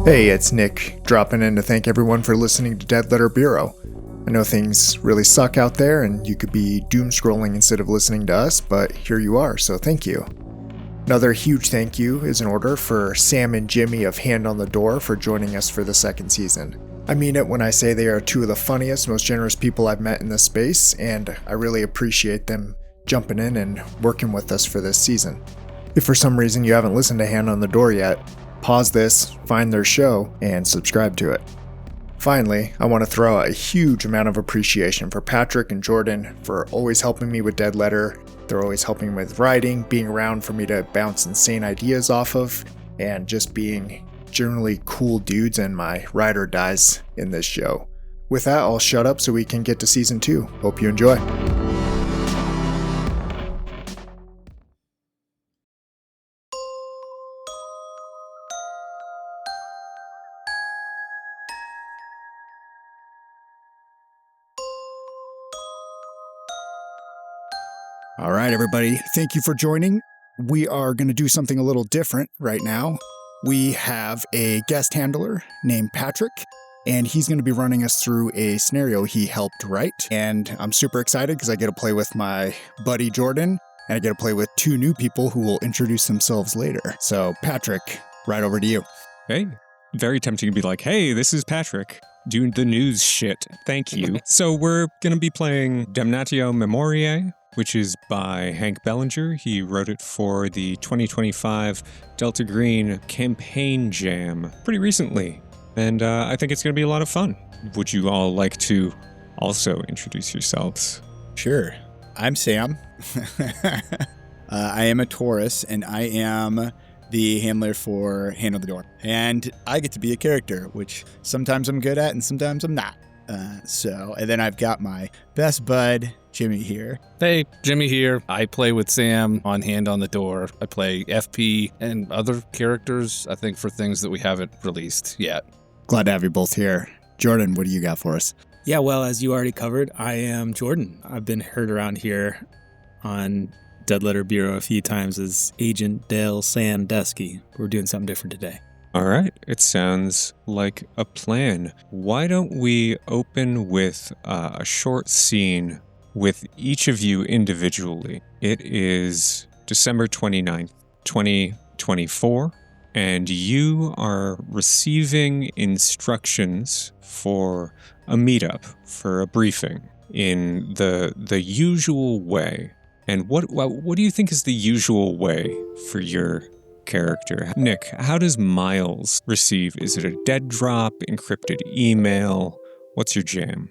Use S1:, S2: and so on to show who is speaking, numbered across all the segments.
S1: Hey, it's Nick, dropping in to thank everyone for listening to Dead Letter Bureau. I know things really suck out there and you could be doom scrolling instead of listening to us, but here you are, so thank you. Another huge thank you is in order for Sam and Jimmy of Hand on the Door for joining us for the second season. I mean it when I say they are two of the funniest, most generous people I've met in this space, and I really appreciate them jumping in and working with us for this season. If for some reason you haven't listened to Hand on the Door yet, pause this, find their show, and subscribe to it. Finally, I want to throw out a huge amount of appreciation for Patrick and Jordan for always helping me with Dead Letter. They're always helping me with writing, being around for me to bounce insane ideas off of, and just being generally cool dudes and my ride or dies in this show. With that, I'll shut up so we can get to season 2. Hope you enjoy. All right, everybody. Thank you for joining. We are going to do something a little different right now. We have a guest handler named Patrick, and he's going to be running us through a scenario he helped write. And I'm super excited because I get to play with my buddy Jordan, and I get to play with two new people who will introduce themselves later. So, Patrick, right over to you.
S2: Hey, very tempting to be like, hey, this is Patrick. Doing the news shit. Thank you. So we're going to be playing Damnatio Memoriae, which is by Hank Bellinger. He wrote it for the 2025 Delta Green campaign jam pretty recently. And I think it's going to be a lot of fun. Would you all like to also introduce yourselves?
S3: Sure. I'm Sam. I am a Taurus, and I am the handler for Hand on the Door. And I get to be a character, which sometimes I'm good at and sometimes I'm not. And then I've got my best bud, Jimmy, here.
S4: Hey, Jimmy here. I play with Sam on Hand on the Door. I play FP and other characters, I think, for things that we haven't released yet.
S1: Glad to have you both here. Jordan, what do you got for us?
S5: Yeah, well, as you already covered, I am Jordan. I've been heard around here on Dead Letter Bureau a few times as Agent Dale Sandusky. We're doing something different today.
S2: All right. It sounds like a plan. Why don't we open with a short scene with each of you individually? It is December 29th, 2024, and you are receiving instructions for a meetup, for a briefing in the usual way. And what do you think is the usual way for your character? Nick, how does Miles receive? Is it a dead drop, encrypted email? What's your jam?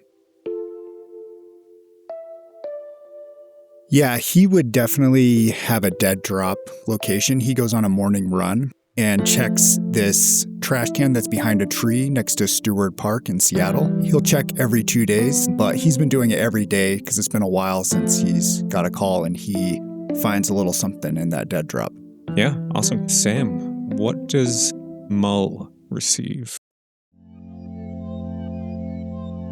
S1: Yeah, he would definitely have a dead drop location. He goes on a morning run and checks this trash can that's behind a tree next to Stewart Park in Seattle. He'll check every 2 days, but he's been doing it every day because it's been a while since he's got a call, and he finds a little something in that dead drop.
S2: Yeah, awesome. Sam, what does Mull receive?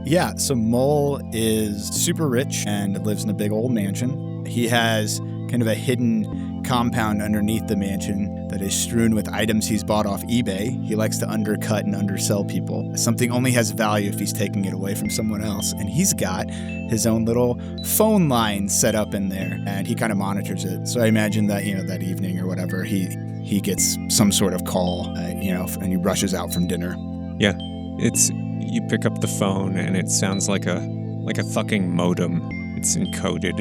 S3: Yeah, so Mull is super rich and lives in a big old mansion. He has kind of a hidden compound underneath the mansion that is strewn with items he's bought off eBay. He likes to undercut and undersell people. Something only has value if he's taking it away from someone else. And he's got his own little phone line set up in there, and he kind of monitors it. So I imagine that, that evening or whatever, he gets some sort of call, and he rushes out from dinner.
S2: Yeah, you pick up the phone and it sounds like a fucking modem. It's encoded.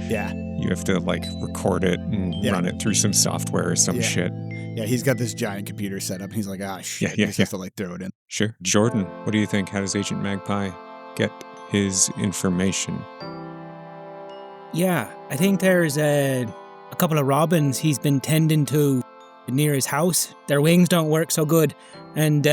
S3: Yeah.
S2: You have to record it and run it through some software or some shit.
S3: Yeah, he's got this giant computer set up. He's like, shit.
S2: Yeah.
S3: He has to throw it in.
S2: Sure. Jordan, what do you think? How does Agent Magpie get his information?
S5: Yeah, I think there's a couple of robins he's been tending to near his house. Their wings don't work so good, and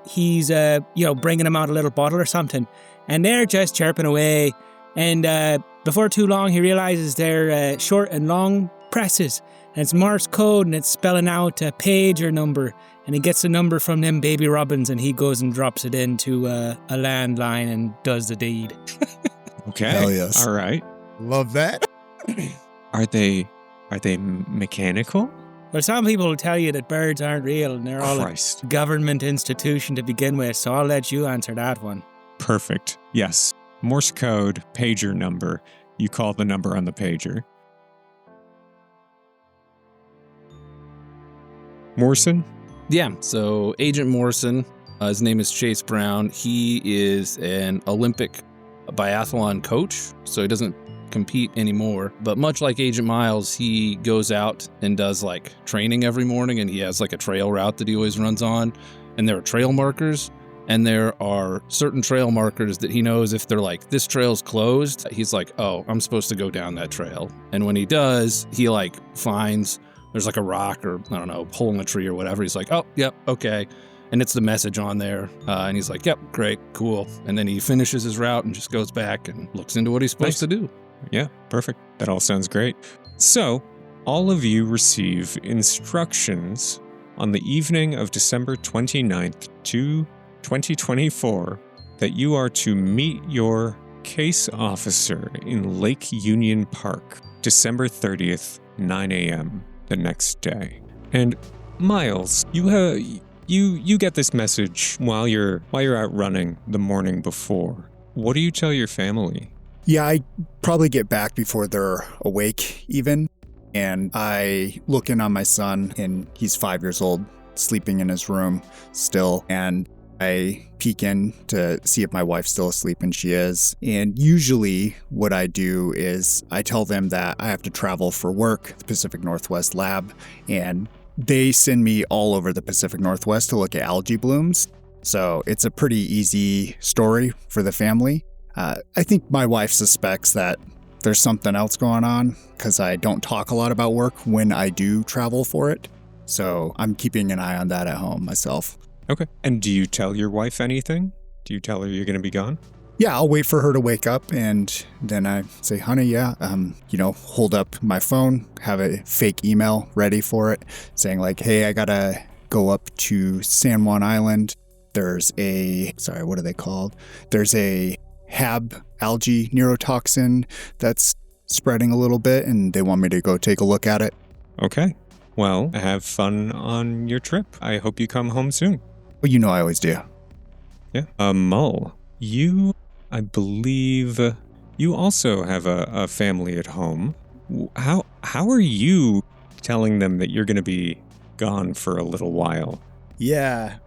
S5: he's bringing them out a little bottle or something, and they're just chirping away. And before too long, he realizes they're short and long presses, and it's Morse code, and it's spelling out a page or number, and he gets the number from them baby robins, and he goes and drops it into a landline and does the deed.
S2: Okay.
S1: Hell yes.
S2: All right.
S3: Love that.
S2: Are they mechanical?
S5: Well, some people will tell you that birds aren't real and they're all a
S2: Christ.
S5: government institution to begin with, so I'll let you answer that one.
S2: Perfect. Yes. Morse code, pager number. You call the number on the pager. Moorison?
S4: Yeah, so Agent Moorison, his name is Chase Brown. He is an Olympic biathlon coach, so he doesn't compete anymore. But much like Agent Miles, he goes out and does like training every morning, and he has like a trail route that he always runs on. And there are trail markers, and there are certain trail markers that he knows if they're like, this trail's closed, he's like, oh, I'm supposed to go down that trail. And when he does, he like finds there's like a rock or, I don't know, hole in a tree or whatever. He's like, oh, yep, okay. And it's the message on there. And he's like, yep, great, cool. And then he finishes his route and just goes back and looks into what he's supposed to do.
S2: Yeah, perfect. That all sounds great. So, all of you receive instructions on the evening of December 29th, 2024, that you are to meet your case officer in Lake Union Park, December 30th, 9 a.m. the next day. And Miles, you get this message while you're out running the morning before. What do you tell your family?
S3: Yeah, I probably get back before they're awake even. And I look in on my son, and he's 5 years old, sleeping in his room still. And I peek in to see if my wife's still asleep, and she is. And usually what I do is I tell them that I have to travel for work, the Pacific Northwest lab, and they send me all over the Pacific Northwest to look at algae blooms. So it's a pretty easy story for the family. I think my wife suspects that there's something else going on because I don't talk a lot about work when I do travel for it. So I'm keeping an eye on that at home myself.
S2: Okay. And do you tell your wife anything? Do you tell her you're going to be gone?
S3: Yeah, I'll wait for her to wake up, and then I say, honey, hold up my phone, have a fake email ready for it, saying like, hey, I gotta go up to San Juan Island. There's what are they called? There's a Hab algae neurotoxin that's spreading a little bit, and they want me to go take a look at it.
S2: Okay. Well, have fun on your trip. I hope you come home soon.
S3: Well, you know I always do.
S2: Yeah. Mull, I believe you also have a family at home. How are you telling them that you're going to be gone for a little while?
S3: Yeah,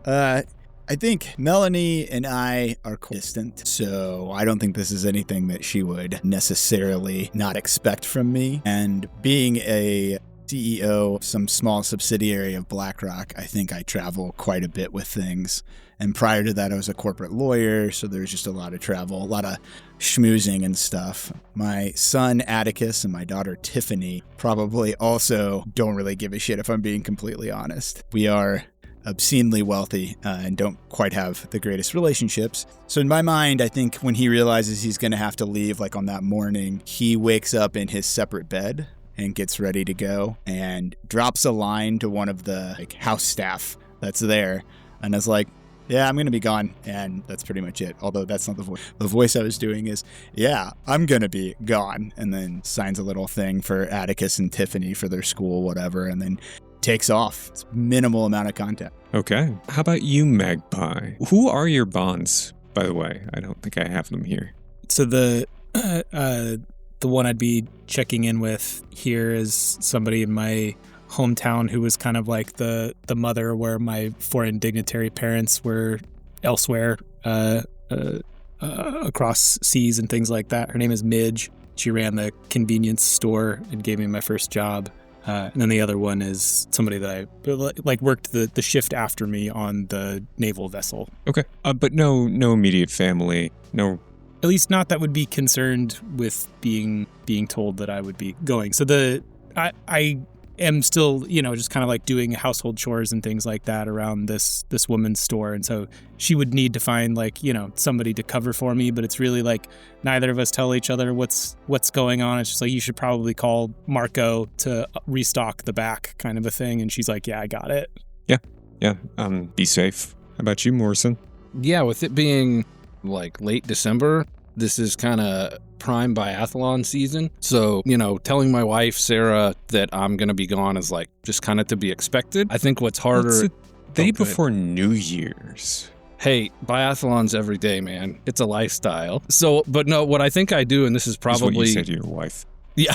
S3: I think Melanie and I are distant, so I don't think this is anything that she would necessarily not expect from me. And being a CEO of some small subsidiary of BlackRock, I think I travel quite a bit with things. And prior to that, I was a corporate lawyer, so there's just a lot of travel, a lot of schmoozing and stuff. My son, Atticus, and my daughter, Tiffany, probably also don't really give a shit, if I'm being completely honest. We are obscenely wealthy and don't quite have the greatest relationships. So in my mind, I think when he realizes he's going to have to leave, like on that morning, he wakes up in his separate bed and gets ready to go and drops a line to one of the house staff that's there and is like, yeah, I'm going to be gone. And that's pretty much it. Although that's not the voice. The voice I was doing is, yeah, I'm going to be gone. And then signs a little thing for Atticus and Tiffany for their school, whatever. And then takes off. It's minimal amount of contact.
S2: Okay. How about you, Magpie? Who are your bonds, by the way? I don't think I have them here.
S5: So the one I'd be checking in with here is somebody in my hometown who was kind of like the mother where my foreign dignitary parents were elsewhere across seas and things like that. Her name is Midge. She ran the convenience store and gave me my first job. And then the other one is somebody that I worked the shift after me on the naval vessel.
S2: Okay. But no immediate family. No.
S5: At least not that would be concerned with being told that I would be going. So I am still, just kind of like doing household chores and things like that around this woman's store. And so she would need to find somebody to cover for me, but it's really like neither of us tell each other what's going on. It's just like, you should probably call Marco to restock the back kind of a thing. And she's like, yeah, I got it.
S2: Yeah. Be safe. How about you, Moorison?
S4: Yeah, with it being like late December, this is kind of prime biathlon season. So, telling my wife, Sarah, that I'm going to be gone is like just kind of to be expected. I think what's harder...
S2: It's a day before New Year's.
S4: Hey, biathlon's every day, man. It's a lifestyle. So, but no, what I think I do, and this is probably...
S2: That's what you say to your wife.
S4: Yeah,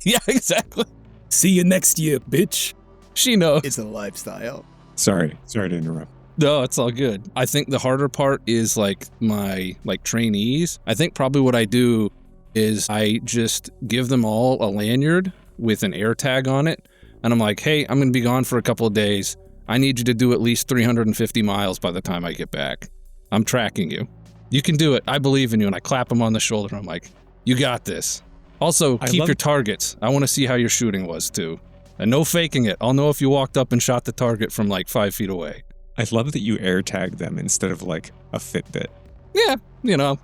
S4: yeah, exactly.
S5: See you next year, bitch.
S4: She knows.
S3: It's a lifestyle.
S2: Sorry to interrupt.
S4: No, it's all good. I think the harder part is like my trainees. I think probably what I do is I just give them all a lanyard with an air tag on it. And I'm like, hey, I'm going to be gone for a couple of days. I need you to do at least 350 miles by the time I get back. I'm tracking you. You can do it. I believe in you. And I clap them on the shoulder. I'm like, you got this. Also, keep your targets. I want to see how your shooting was too. And no faking it. I'll know if you walked up and shot the target from like 5 feet away.
S2: I love that you air tag them instead of like a Fitbit.
S4: Yeah,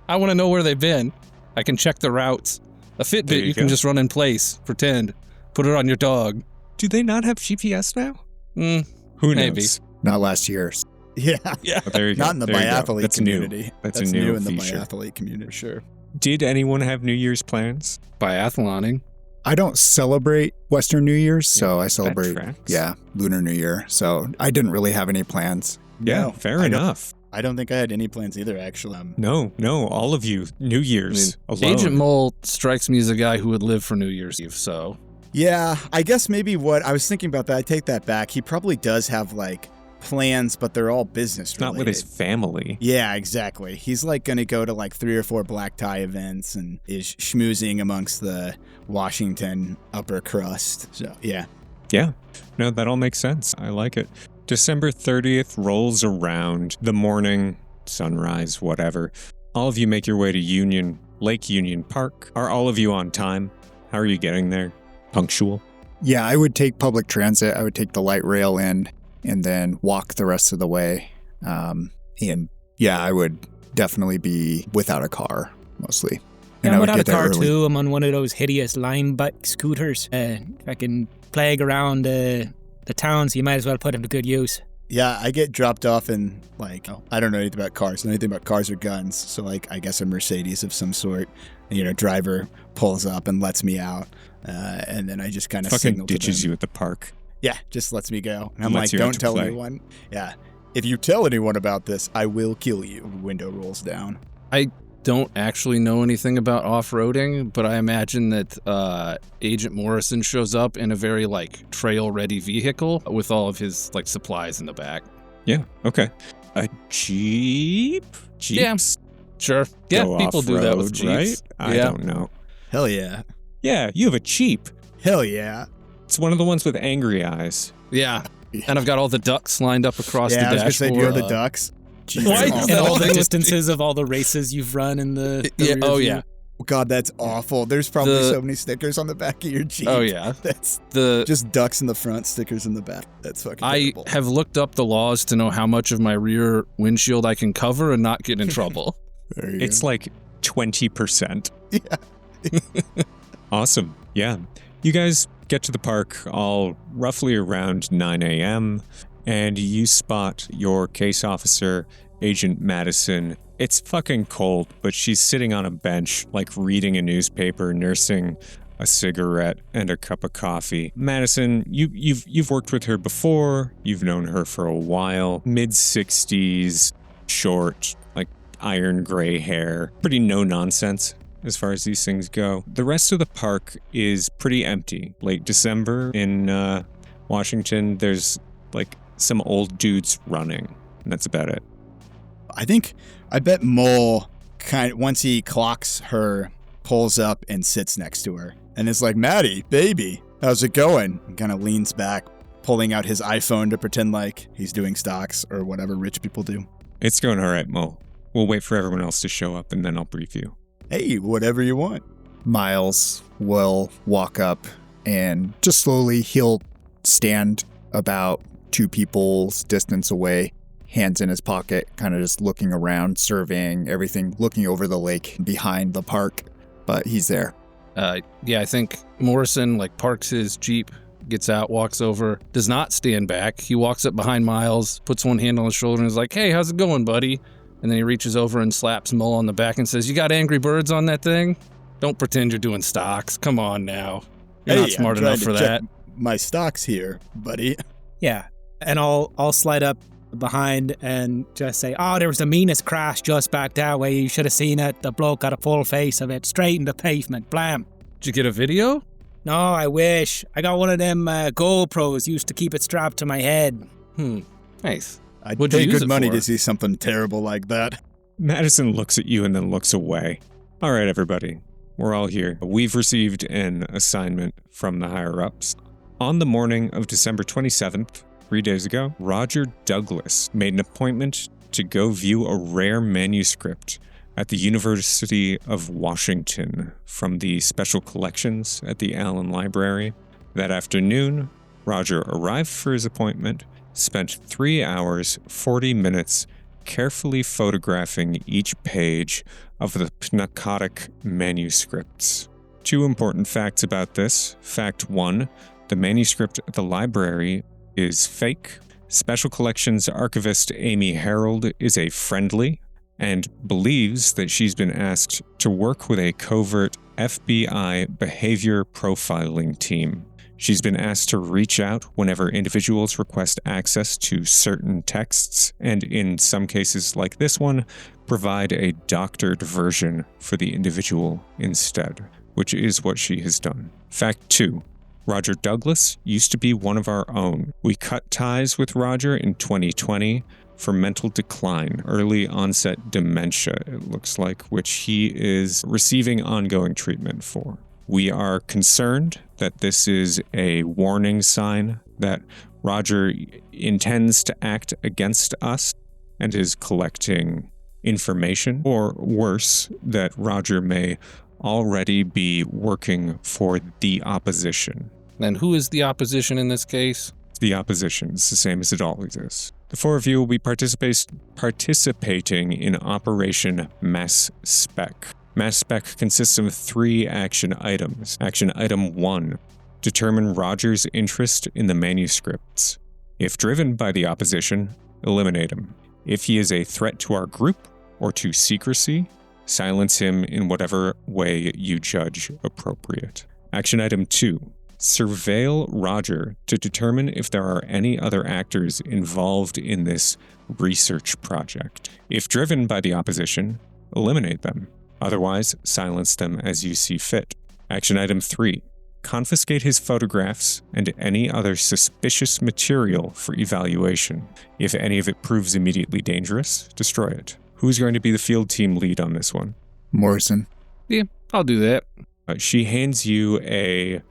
S4: I want to know where they've been. I can check the routes. A Fitbit you can just run in place, pretend, put it on your dog.
S2: Do they not have GPS now?
S4: Who
S2: Maybe.
S4: knows?
S1: Not last year's.
S3: Yeah.
S4: Yeah.
S2: Oh, there you go.
S3: Not in the biathlete community.
S2: New. That's a new
S3: in the
S2: feature.
S3: biathlete community, for sure.
S2: Did anyone have New Year's plans?
S4: Biathloning.
S1: I don't celebrate Western New Year's, so I celebrate,
S2: tracks.
S1: Lunar New Year. So I didn't really have any plans.
S2: Yeah,
S3: No,
S2: fair enough.
S3: I don't think I had any plans either, actually.
S2: No, all of you, New Year's alone.
S4: Agent Mull strikes me as a guy who would live for New Year's Eve, so...
S3: Yeah, I guess maybe what I was thinking about that, I take that back. He probably does have like plans, but they're all business related.
S2: Not with his family.
S3: Yeah, exactly. He's like going to go to like 3 or 4 black tie events and is schmoozing amongst the Washington upper crust. So, yeah.
S2: Yeah. No, that all makes sense. I like it. December 30th rolls around, the morning, sunrise, whatever. All of you make your way to Lake Union Park. Are all of you on time? How are you getting there? Punctual?
S1: Yeah, I would take public transit. I would take the light rail in and then walk the rest of the way. And yeah, I would definitely be without a car, mostly. And
S5: I'm
S1: I would
S5: without a
S1: get there
S5: car
S1: early.
S5: too. I'm on one of those hideous line bike scooters. I can plague around the town, so you might as well put them to good use.
S3: Yeah, I get dropped off in like, I don't know anything about cars. I know anything about cars or guns. So like, I guess a Mercedes of some sort. Driver pulls up and lets me out. And then I just kind of
S2: fucking
S3: signal to
S2: ditches
S3: them.
S2: you at the park.
S3: Yeah, just lets me go. And I'm
S2: Lets
S3: like,
S2: you out
S3: don't
S2: to
S3: tell
S2: play.
S3: anyone. Yeah. If you tell anyone about this, I will kill you. Window rolls down.
S4: I don't actually know anything about off-roading, but I imagine that Agent Moorison shows up in a very trail-ready vehicle with all of his supplies in the back.
S2: Yeah, okay. A Jeep? Jeeps?
S4: Sure. Yeah,
S2: Go
S4: people do that with
S2: off-road,
S4: Jeeps.
S2: right? I don't know.
S3: Hell yeah.
S2: Yeah, you have a Jeep.
S3: Hell yeah.
S2: It's one of the ones with angry eyes.
S4: Yeah. And I've got all the ducks lined up across
S3: Yeah,
S4: the
S3: I was
S4: dashboard.
S3: going to say, do you have the ducks?
S4: Why?
S5: And all the distances of all the races you've run in the
S4: Yeah,
S5: rear
S4: oh,
S5: view.
S4: yeah.
S3: God, that's awful. There's probably
S4: The-
S3: so many stickers on the back of your Jeep.
S4: Oh, yeah.
S3: That's
S4: The
S3: just ducks in the front, stickers in the back. That's fucking
S4: I
S3: terrible.
S4: have looked up the laws to know how much of my rear windshield I can cover and not get in trouble.
S3: There you
S2: It's
S3: go.
S2: like 20%.
S3: Yeah.
S2: Awesome. Yeah. You guys get to the park all roughly around 9 a.m. and you spot your case officer, Agent Madison. It's fucking cold, but she's sitting on a bench, reading a newspaper, nursing a cigarette and a cup of coffee. Madison, you've worked with her before. You've known her for a while. Mid-60s, short, iron gray hair. Pretty no nonsense as far as these things go. The rest of the park is pretty empty. Late December in Washington, there's some old dudes running, and that's about it.
S3: I bet Mull once he clocks her, pulls up and sits next to her and is like, Maddie, baby, how's it going? And kind of leans back, pulling out his iPhone to pretend like he's doing stocks or whatever rich people do.
S2: It's going all right, Mull. We'll wait for everyone else to show up, and then I'll brief you.
S3: Hey, whatever you want.
S1: Miles will walk up and just slowly he'll stand about 2 people's distance away, hands in his pocket, kind of just looking around, surveying everything, looking over the lake behind the park, but he's there.
S4: Yeah, I think Moorison parks his Jeep, gets out, walks over, does not stand back. He walks up behind Miles, puts one hand on his shoulder and is like, hey, how's it going, buddy? And then he reaches over and slaps Mull on the back and says, you got Angry Birds on that thing? Don't pretend you're doing stocks. Come on now. You're not smart
S3: I'm
S4: enough
S3: trying
S4: for
S3: to
S4: that.
S3: check my stocks here, buddy.
S5: Yeah, and I'll slide up behind and just say, "Oh, there was the meanest crash just back there where you should have seen it. The bloke got a full face of it, straight in the pavement. Blam."
S4: Did you get a video?
S5: No, I wish. I got one of them GoPros. Used to keep it strapped to my head.
S4: Nice.
S3: I'd
S4: What'd you
S3: pay
S4: use
S3: good
S4: it
S3: money
S4: for?
S3: to see something terrible like that.
S2: Madison looks at you and then looks away. All right, everybody. We're all here. We've received an assignment from the higher-ups. On the morning of December 27th, 3 days ago, Roger Douglas made an appointment to go view a rare manuscript at the University of Washington from the Special Collections at the Allen Library. That afternoon, Roger arrived for his appointment, spent 3 hours, 40 minutes carefully photographing each page of the Pnakotic manuscripts. 2 important facts about this. Fact 1, the manuscript at the library is fake. Special Collections archivist Amy Harold is a friendly and believes that she's been asked to work with a covert FBI behavior profiling team. She's been asked to reach out whenever individuals request access to certain texts, and in some cases like this one, provide a doctored version for the individual instead, which is what she has done. Fact 2. Roger Douglas used to be one of our own. We cut ties with Roger in 2020 for mental decline, early onset dementia, it looks like, which he is receiving ongoing treatment for. We are concerned that this is a warning sign that Roger intends to act against us and is collecting information, or worse, that Roger may already be working for the opposition.
S4: And who is the opposition in this case?
S2: The opposition is the same as it always is. The 4 of you will be participating in Operation Mass Spec. Mass Spec consists of 3 action items. Action item 1, determine Roger's interest in the manuscripts. If driven by the opposition, eliminate him. If he is a threat to our group or to secrecy, silence him in whatever way you judge appropriate. Action item 2, surveil Roger to determine if there are any other actors involved in this research project. If driven by the opposition, eliminate them. Otherwise, silence them as you see fit. Action item 3, confiscate his photographs and any other suspicious material for evaluation. If any of it proves immediately dangerous, destroy it. Who's going to be the field team lead on this one?
S1: Moorison.
S4: Yeah, I'll do that.
S2: She hands you a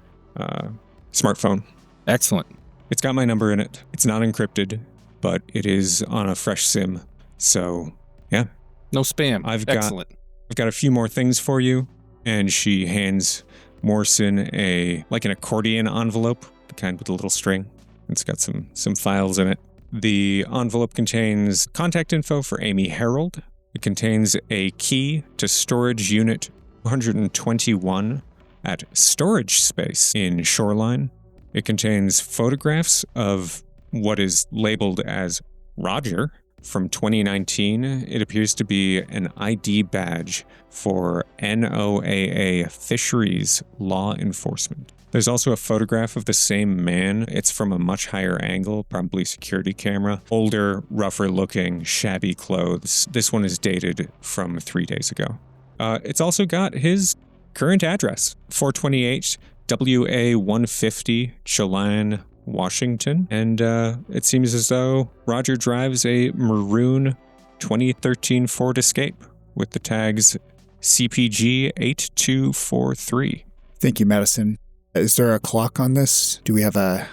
S2: smartphone.
S4: Excellent.
S2: It's got my number in it. It's not encrypted, but it is on a fresh SIM. So, yeah.
S4: No spam. Excellent.
S2: I've got a few more things for you. And she hands Moorison an accordion envelope, the kind with a little string. It's got some files in it. The envelope contains contact info for Amy Harold. It contains a key to storage unit 221 at storage space in Shoreline. It contains photographs of what is labeled as Roger from 2019. It appears to be an ID badge for NOAA Fisheries Law Enforcement. There's also a photograph of the same man. It's from a much higher angle, probably security camera. Older, rougher looking, shabby clothes. This one is dated from 3 days ago. It's also got his current address, 428 WA 150 Chelan, Washington. And it seems as though Roger drives a maroon 2013 Ford Escape with the tags CPG 8243.
S1: Thank you, Madison. Is there a clock on this? Do we have a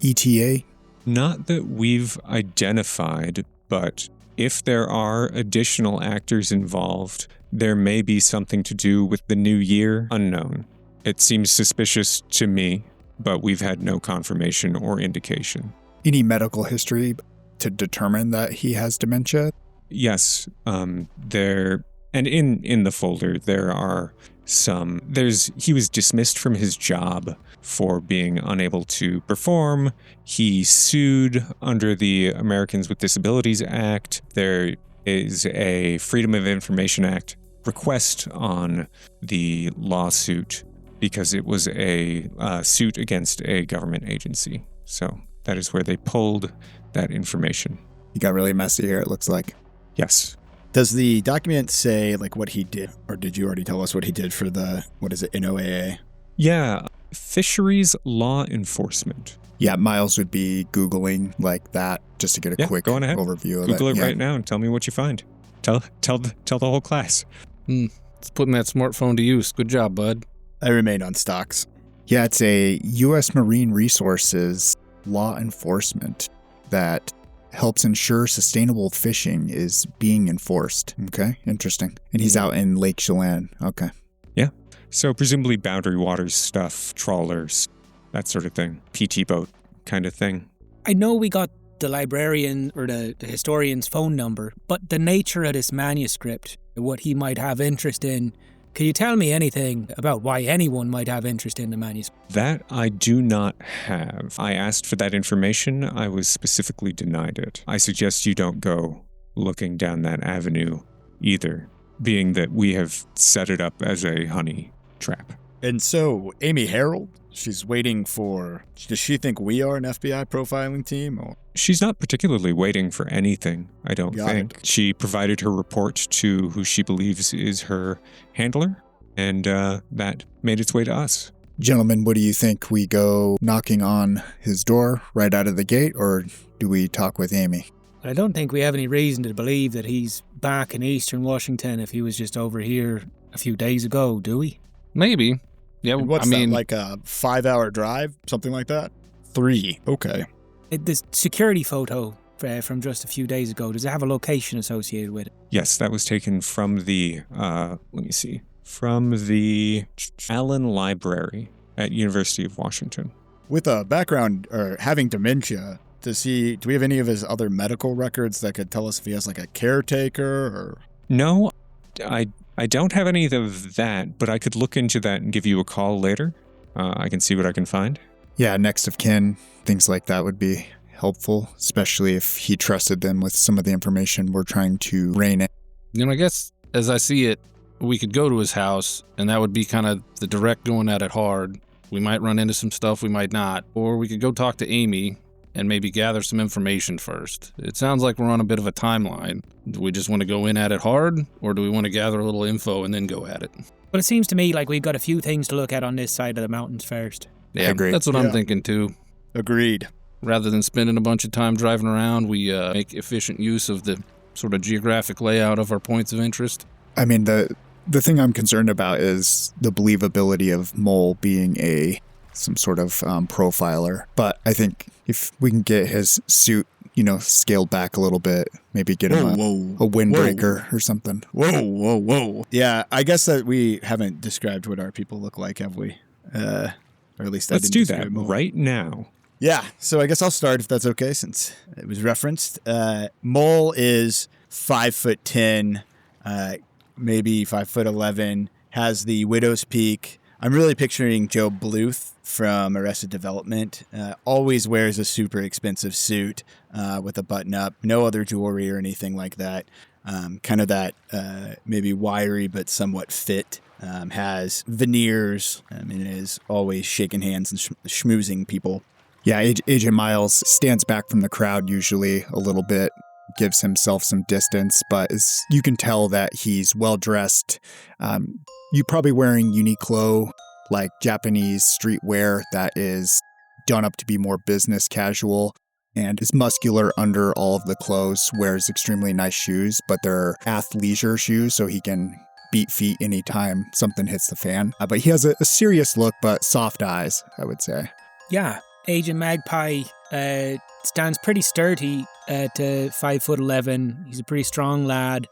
S1: ETA?
S2: Not that we've identified, but if there are additional actors involved, there may be something to do with the new year. Unknown. It seems suspicious to me, but we've had no confirmation or indication.
S1: Any medical history to determine that he has dementia?
S2: Yes, there, and in the folder there are he was dismissed from his job for being unable to perform. He sued under the Americans with Disabilities Act. There is a Freedom of Information Act request on the lawsuit because it was a suit against a government agency. So that is where they pulled that information.
S1: You got really messy here, it looks like.
S2: Yes.
S3: Does the document say like what he did, or did you already tell us what he did for the, what is it, NOAA?
S2: Yeah, fisheries law enforcement.
S1: Yeah, Miles would be Googling like that just to get a quick
S2: go on ahead.
S1: overview of
S2: Google it
S1: Yeah.
S2: right now and tell me what you find. Tell the whole class.
S4: It's putting that smartphone to use. Good job, bud.
S3: I remain on stocks.
S1: Yeah, it's a U.S. Marine Resources law enforcement that helps ensure sustainable fishing is being enforced. Okay, interesting. And he's out in Lake Chelan. Okay.
S2: Yeah. So presumably boundary waters stuff, trawlers, that sort of thing. PT boat kind of thing.
S5: I know we got the librarian or the historian's phone number, but the nature of this manuscript, what he might have interest in, can you tell me anything about why anyone might have interest in the manuscript?
S2: That I do not have. I asked for that information. I was specifically denied it. I suggest you don't go looking down that avenue either, being that we have set it up as a honey trap.
S3: And so, Amy Harold, she's waiting for, does she think we are an FBI profiling team? Or?
S2: She's not particularly waiting for anything, I don't think. She provided her report to who she believes is her handler, and that made its way to us.
S1: Gentlemen, what do you think? We go knocking on his door right out of the gate, or do we talk with Amy?
S5: I don't think we have any reason to believe that he's back in eastern Washington if he was just over here a few days ago, do we?
S4: Maybe. Yeah,
S3: And what's that, like a 5-hour drive? Something like that? 3. Okay.
S5: The security photo from just a few days ago, does it have a location associated with it?
S2: Yes, that was taken from the, from the Allen Library at University of Washington.
S3: With a background or having dementia, do we have any of his other medical records that could tell us if he has like a caretaker or?
S2: No, I don't have any of that, but I could look into that and give you a call later. I can see what I can find.
S1: Yeah, next of kin, things like that would be helpful, especially if he trusted them with some of the information we're trying to rein in.
S4: I guess as I see it, we could go to his house, and that would be kind of the direct going at it hard. We might run into some stuff, we might not. Or we could go talk to Amy and maybe gather some information first. It sounds like we're on a bit of a timeline. Do we just want to go in at it hard, or do we want to gather a little info and then go at it?
S5: But it seems to me like we've got a few things to look at on this side of the mountains first.
S4: Yeah,
S1: I agree.
S4: That's what I'm thinking too.
S3: Agreed.
S4: Rather than spending a bunch of time driving around, we make efficient use of the sort of geographic layout of our points of interest.
S1: I mean, the thing I'm concerned about is the believability of Mull being some sort of profiler. But I think if we can get his suit, scaled back a little bit, maybe get him a windbreaker or something.
S3: Whoa. Yeah, I guess that we haven't described what our people look like, have we? Or at least
S2: Let's do that right now.
S3: Yeah, so I guess I'll start if that's okay, since it was referenced. Mull is 5'10", maybe 5'11", has the widow's peak. I'm really picturing Joe Bluth from Arrested Development. Always wears a super expensive suit with a button-up, no other jewelry or anything like that. Kind of that maybe wiry but somewhat fit. Has veneers and is always shaking hands and schmoozing people.
S1: Yeah, Agent Miles stands back from the crowd usually a little bit, gives himself some distance, but you can tell that he's well-dressed. You're probably wearing Uniqlo, like Japanese streetwear that is done up to be more business casual, and is muscular under all of the clothes, wears extremely nice shoes, but they're athleisure shoes, so he can beat feet anytime something hits the fan. But he has a serious look, but soft eyes, I would say.
S5: Yeah, Agent Magpie stands pretty sturdy at 5'11". He's a pretty strong lad.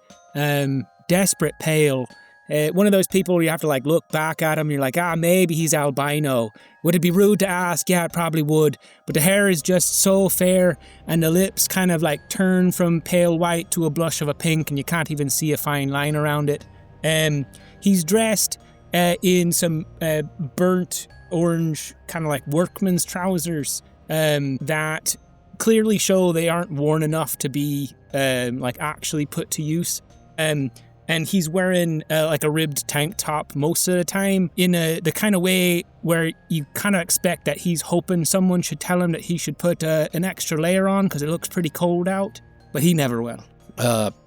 S5: Desperate pale. One of those people where you have to look back at him. You're like, maybe he's albino. Would it be rude to ask? Yeah, it probably would. But the hair is just so fair, and the lips kind of turn from pale white to a blush of a pink, and you can't even see a fine line around it. He's dressed in some burnt orange, kind of like workman's trousers that clearly show they aren't worn enough to be actually put to use. And he's wearing like a ribbed tank top most of the time in the kind of way where you kind of expect that he's hoping someone should tell him that he should put an extra layer on because it looks pretty cold out, but he never will.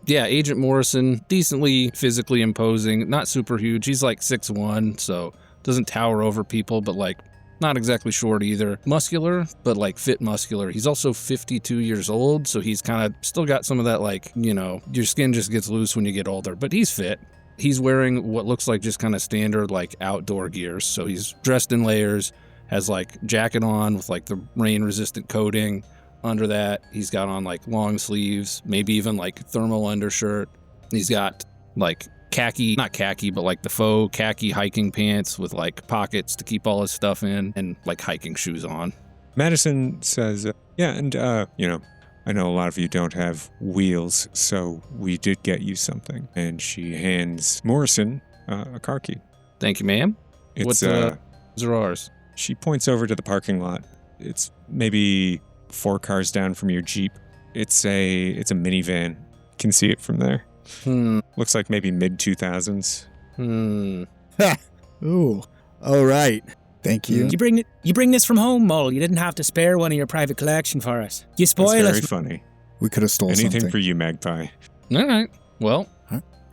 S4: Yeah, Agent Moorison, decently physically imposing, not super huge. He's like 6'1", so doesn't tower over people, but like not exactly short either. Muscular, but like fit muscular. He's also 52 years old, so he's kind of still got some of that like, you know, your skin just gets loose when you get older, but he's fit. He's wearing what looks like just kind of standard like outdoor gear. So he's dressed in layers, has like jacket on with like the rain resistant coating. Under that, he's got on like long sleeves, maybe even like thermal undershirt. He's got like khaki, not khaki, but like the faux khaki hiking pants with like pockets to keep all his stuff in and like hiking shoes on.
S2: Madison says, yeah, and, you know, I know a lot of you don't have wheels, so we did get you something. And she hands Moorison a car key.
S4: Thank you, ma'am.
S2: It's,
S4: Those are ours.
S2: She points over to the parking lot. It's maybe 4 cars down from your Jeep. It's a minivan. Can see it from there. Looks like maybe mid-2000s.
S3: Ooh. All right.
S1: Thank you.
S5: You bring this from home, Mull. You didn't have to spare one of your private collection for us. You spoil
S2: That's
S5: us.
S2: very funny.
S1: We could have stole
S2: Anything
S1: something.
S2: for you, Magpie.
S4: All right. Well,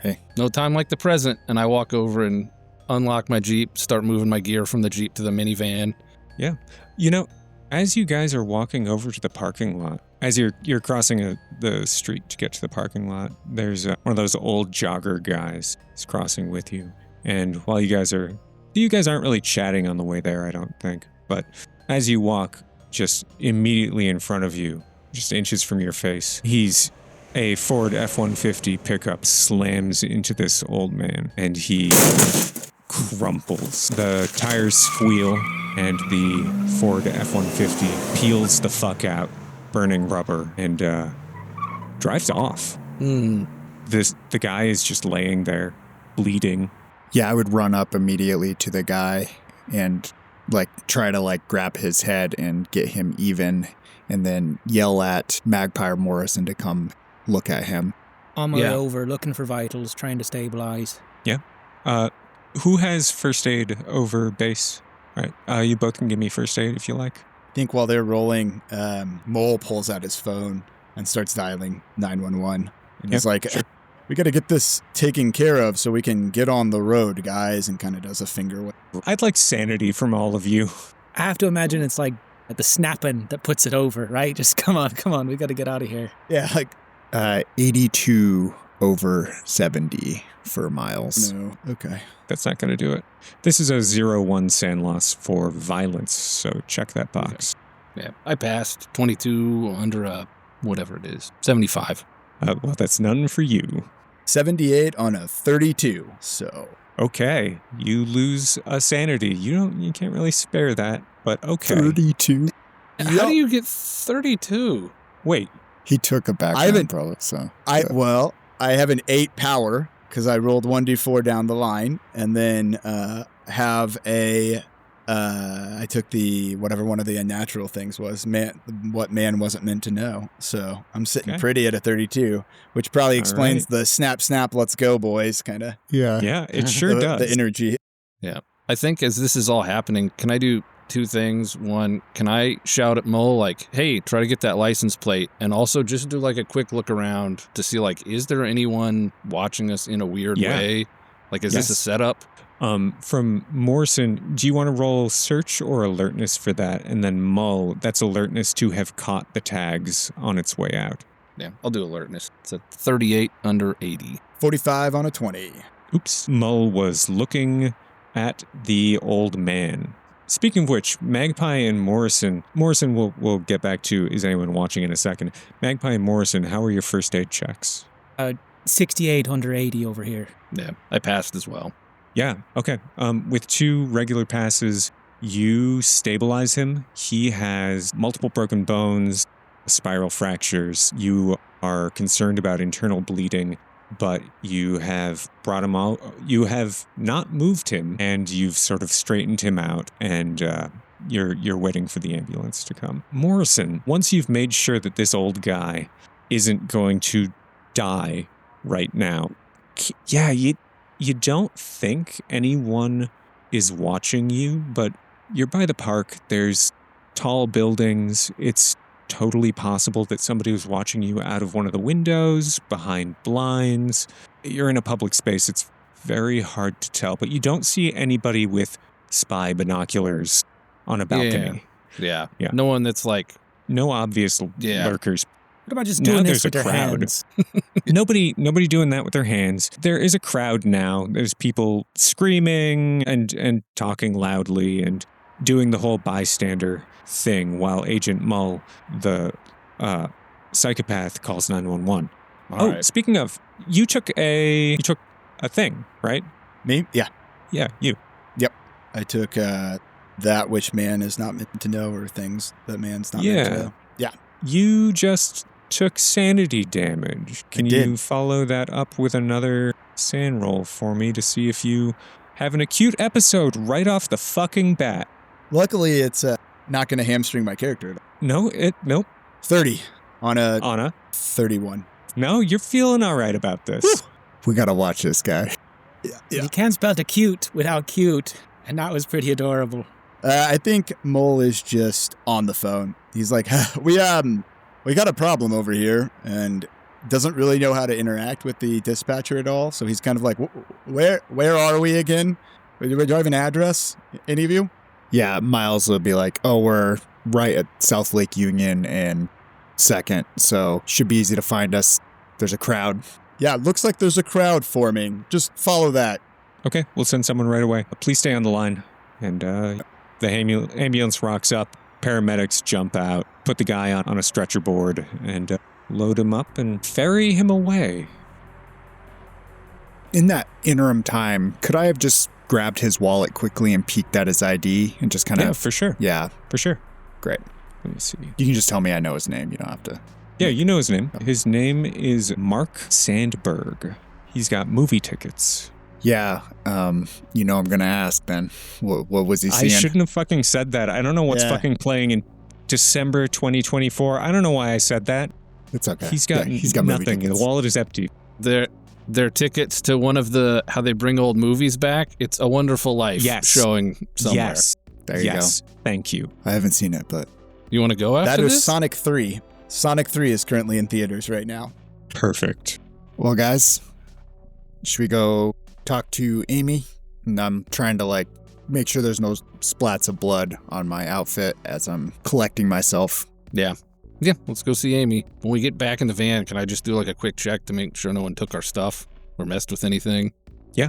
S1: Hey.
S4: no time like the present. And I walk over and unlock my Jeep, start moving my gear from the Jeep to the minivan.
S2: Yeah. You know, as you guys are walking over to the parking lot, as you're crossing the street to get to the parking lot, there's one of those old jogger guys is crossing with you. And while you guys aren't really chatting on the way there, I don't think. But as you walk, just immediately in front of you, just inches from your face, he's a Ford F-150 pickup slams into this old man, and he crumples. The tires squeal, and the Ford F-150 peels the fuck out, burning rubber, and drives off. The guy is just laying there, bleeding.
S1: Yeah, I would run up immediately to the guy and try to grab his head and get him even, and then yell at Magpie or Moorison to come look at him.
S5: On my way over, looking for vitals, trying to stabilize.
S2: Yeah. Who has first aid over base? All right. You both can give me first aid if you like.
S3: I think while they're rolling, Mull pulls out his phone and starts dialing 911. And he's like,
S2: sure.
S3: We got to get this taken care of so we can get on the road, guys, and kind of does a finger wave.
S2: I'd like sanity from all of you.
S5: I have to imagine it's like the snapping that puts it over, right? Just come on, we got to get out of here.
S3: Yeah,
S1: 82 over 70 for Miles.
S3: No, okay.
S2: That's not going to do it. This is a 0-1 SAN loss for violence, so check that box.
S4: Yeah, I passed 22 under whatever it is, 75.
S2: Well, that's none for you.
S3: 78 on a 32, so...
S2: Okay, you lose a sanity. You can't really spare that, but okay.
S1: 32?
S4: How do you get 32?
S2: Wait.
S1: He took a background probably, so...
S3: I have an 8 power, because I rolled 1d4 down the line, and then I took the, whatever one of the unnatural things was, what man wasn't meant to know. So I'm sitting pretty at a 32, which probably explains the snap, let's go, boys, kind of.
S1: Yeah.
S2: Yeah, it sure does.
S3: The energy.
S4: Yeah. I think as this is all happening, can I do 2 things? One, can I shout at Mull, hey, try to get that license plate, and also just do a quick look around to see, is there anyone watching us in a weird way? Is this a setup?
S2: From Moorison, do you want to roll search or alertness for that? And then Mull, that's alertness to have caught the tags on its way out.
S4: Yeah, I'll do alertness. It's a 38 under 80.
S3: 45 on a 20.
S2: Oops. Mull was looking at the old man. Speaking of which, Magpie and Moorison we'll get back to, is anyone watching in a second. Magpie and Moorison, how are your first aid checks?
S5: 68 under 80 over here.
S4: Yeah, I passed as well.
S2: Yeah, okay. With 2 regular passes, you stabilize him. He has multiple broken bones, spiral fractures. You are concerned about internal bleeding, but you have brought him out. You have not moved him, and you've sort of straightened him out, and you're waiting for the ambulance to come. Moorison, once you've made sure that this old guy isn't going to die right now, Yeah, you don't think anyone is watching you, but you're by the park. There's tall buildings. It's totally possible that somebody was watching you out of one of the windows, behind blinds. You're in a public space. It's very hard to tell, but you don't see anybody with spy binoculars on a balcony.
S4: Yeah.
S2: Yeah.
S4: No one that's like...
S2: No obvious lurkers.
S5: What about just
S2: Now
S5: doing
S2: there's
S5: this with
S2: a
S5: their
S2: crowd.
S5: hands?
S2: Nobody doing that with their hands. There is a crowd now. There's people screaming and talking loudly and doing the whole bystander thing while Agent Mull, the psychopath, calls 911.
S3: All right.
S2: Speaking of, you took a thing, right?
S3: Me? Yeah.
S2: Yeah, you.
S3: I took that which man is not meant to know, or things that man's not meant to know. Yeah.
S2: You just took sanity damage. Can you follow that up with another sand roll for me to see if you have an acute episode right off the fucking bat?
S3: Luckily, it's not going to hamstring my character at all.
S2: Nope.
S3: 30 on a
S2: Anna?
S3: 31.
S2: No, you're feeling all right about this.
S3: Whew.
S1: We gotta watch this guy.
S3: Yeah.
S5: You can't spell acute without cute, and that was pretty adorable.
S3: I think Mull is just on the phone. He's like, we got a problem over here, and doesn't really know how to interact with the dispatcher at all. So he's kind of like, where are we again? Do I have an address? Any of you?
S1: Yeah, Miles will be like, oh, we're right at South Lake Union and 2nd, so should be easy to find us. There's a crowd.
S3: Yeah, it looks like there's a crowd forming. Just follow that.
S2: Okay, we'll send someone right away. Please stay on the line. And the ambulance rocks up. Paramedics jump out, put the guy on a stretcher board, and load him up and ferry him away.
S1: In that interim time, could I have just grabbed his wallet quickly and peeked at his ID and just kind of...
S2: Yeah, for sure.
S1: Yeah,
S2: For sure.
S1: great.
S2: Let me see.
S1: You can just tell me I know his name. You don't have to...
S2: Yeah, you know his name. His name is Mark Sandberg. He's got movie tickets.
S1: Yeah, you know I'm going to ask then. What was he seeing?
S2: I shouldn't have fucking said that. I don't know what's fucking playing in December 2024. I don't know why I said that.
S1: It's okay.
S2: He's got
S1: movie
S2: nothing. The
S1: tickets.
S2: wallet is empty.
S4: They're tickets to one of the how they bring old movies back. It's A Wonderful Life showing somewhere.
S2: Yes.
S1: There you go.
S2: Thank you.
S1: I haven't seen it, but...
S4: You want to go after
S3: That is
S4: this?
S3: Sonic 3. Sonic 3 is currently in theaters right now.
S2: Perfect.
S1: Well, guys, should we go talk to Amy? And I'm trying to, make sure there's no splats of blood on my outfit as I'm collecting myself.
S4: Yeah, let's go see Amy. When we get back in the van, can I just do a quick check to make sure no one took our stuff or messed with anything?
S2: Yeah.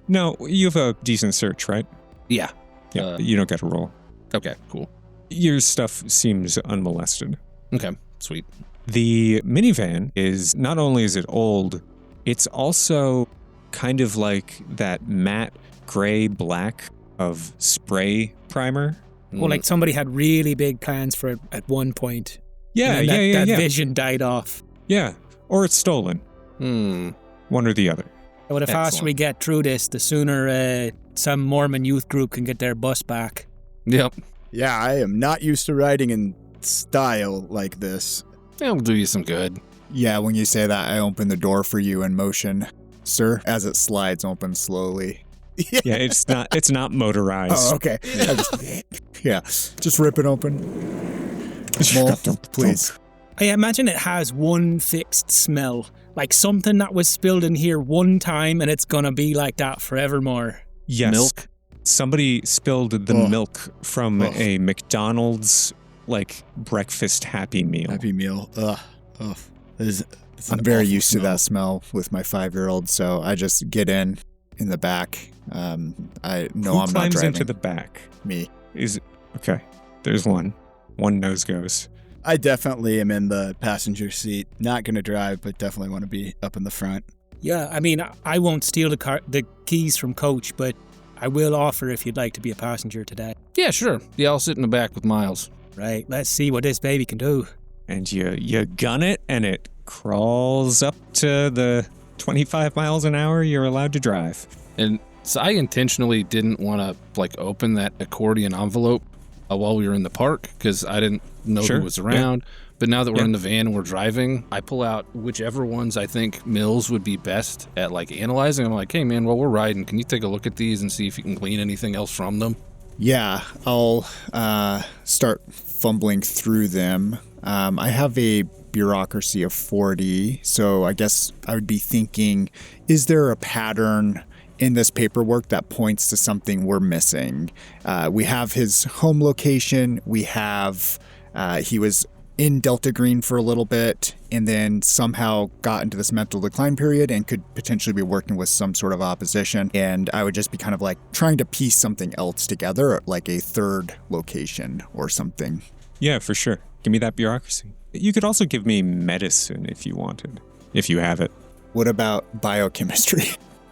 S2: No, you have a decent search, right?
S4: Yeah.
S2: Yeah, you don't get a roll.
S4: Okay, cool.
S2: Your stuff seems unmolested.
S4: Okay, sweet.
S2: The minivan is, not only is it old, it's also kind of like that matte gray black of spray primer.
S5: Well, like somebody had really big plans for it at one point.
S2: Yeah,
S5: and then that
S2: yeah.
S5: vision died off.
S2: Yeah, or it's stolen. One or the other.
S5: But the faster we get through this, the sooner some Mormon youth group can get their bus back.
S4: Yep.
S3: Yeah, I am not used to riding in style like this.
S4: It'll do you some good.
S1: Yeah, when you say that, I open the door for you in motion, sir, as it slides open slowly.
S2: Yeah, it's not motorized.
S1: Oh, okay. Yeah, just rip it open. Mull, please.
S5: I imagine it has one fixed smell. Like something that was spilled in here one time and it's gonna be like that forevermore.
S2: Yes.
S4: Milk?
S2: Somebody spilled the milk from a McDonald's breakfast Happy Meal.
S3: Happy Meal. Ugh.
S1: I'm very used to that smell with my 5-year-old, so I just get in the back.
S2: Who
S1: I'm not
S2: climbs
S1: driving.
S2: into the back?
S1: Me.
S2: Okay. There's one. One nose goes.
S3: I definitely am in the passenger seat. Not going to drive, but definitely want to be up in the front.
S5: Yeah, I mean, I won't steal the keys from Coach, but I will offer if you'd like to be a passenger today.
S4: Yeah, sure. Yeah, I'll sit in the back with Miles.
S5: Right, let's see what this baby can do.
S2: And you gun it, and it crawls up to the 25 miles an hour you're allowed to drive.
S4: And so I intentionally didn't want to open that accordion envelope while we were in the park because I didn't know
S2: Sure,
S4: who was around. But now that we're
S2: Yeah.
S4: in the van and we're driving, I pull out whichever ones I think Mills would be best at like analyzing. I'm like, hey man, while we're riding, can you take a look at these and see if you can glean anything else from them?
S3: Yeah, I'll start fumbling through them. I have a bureaucracy of 40, so I guess I would be thinking, is there a pattern in this paperwork that points to something we're missing? We have his home location. We have he was in Delta Green for a little bit and then somehow got into this mental decline period and could potentially be working with some sort of opposition. And I would just be kind of like trying to piece something else together, like a third location or something.
S2: Yeah, for sure. Give me that bureaucracy. You could also give me medicine if you wanted, if you have it.
S3: What about biochemistry?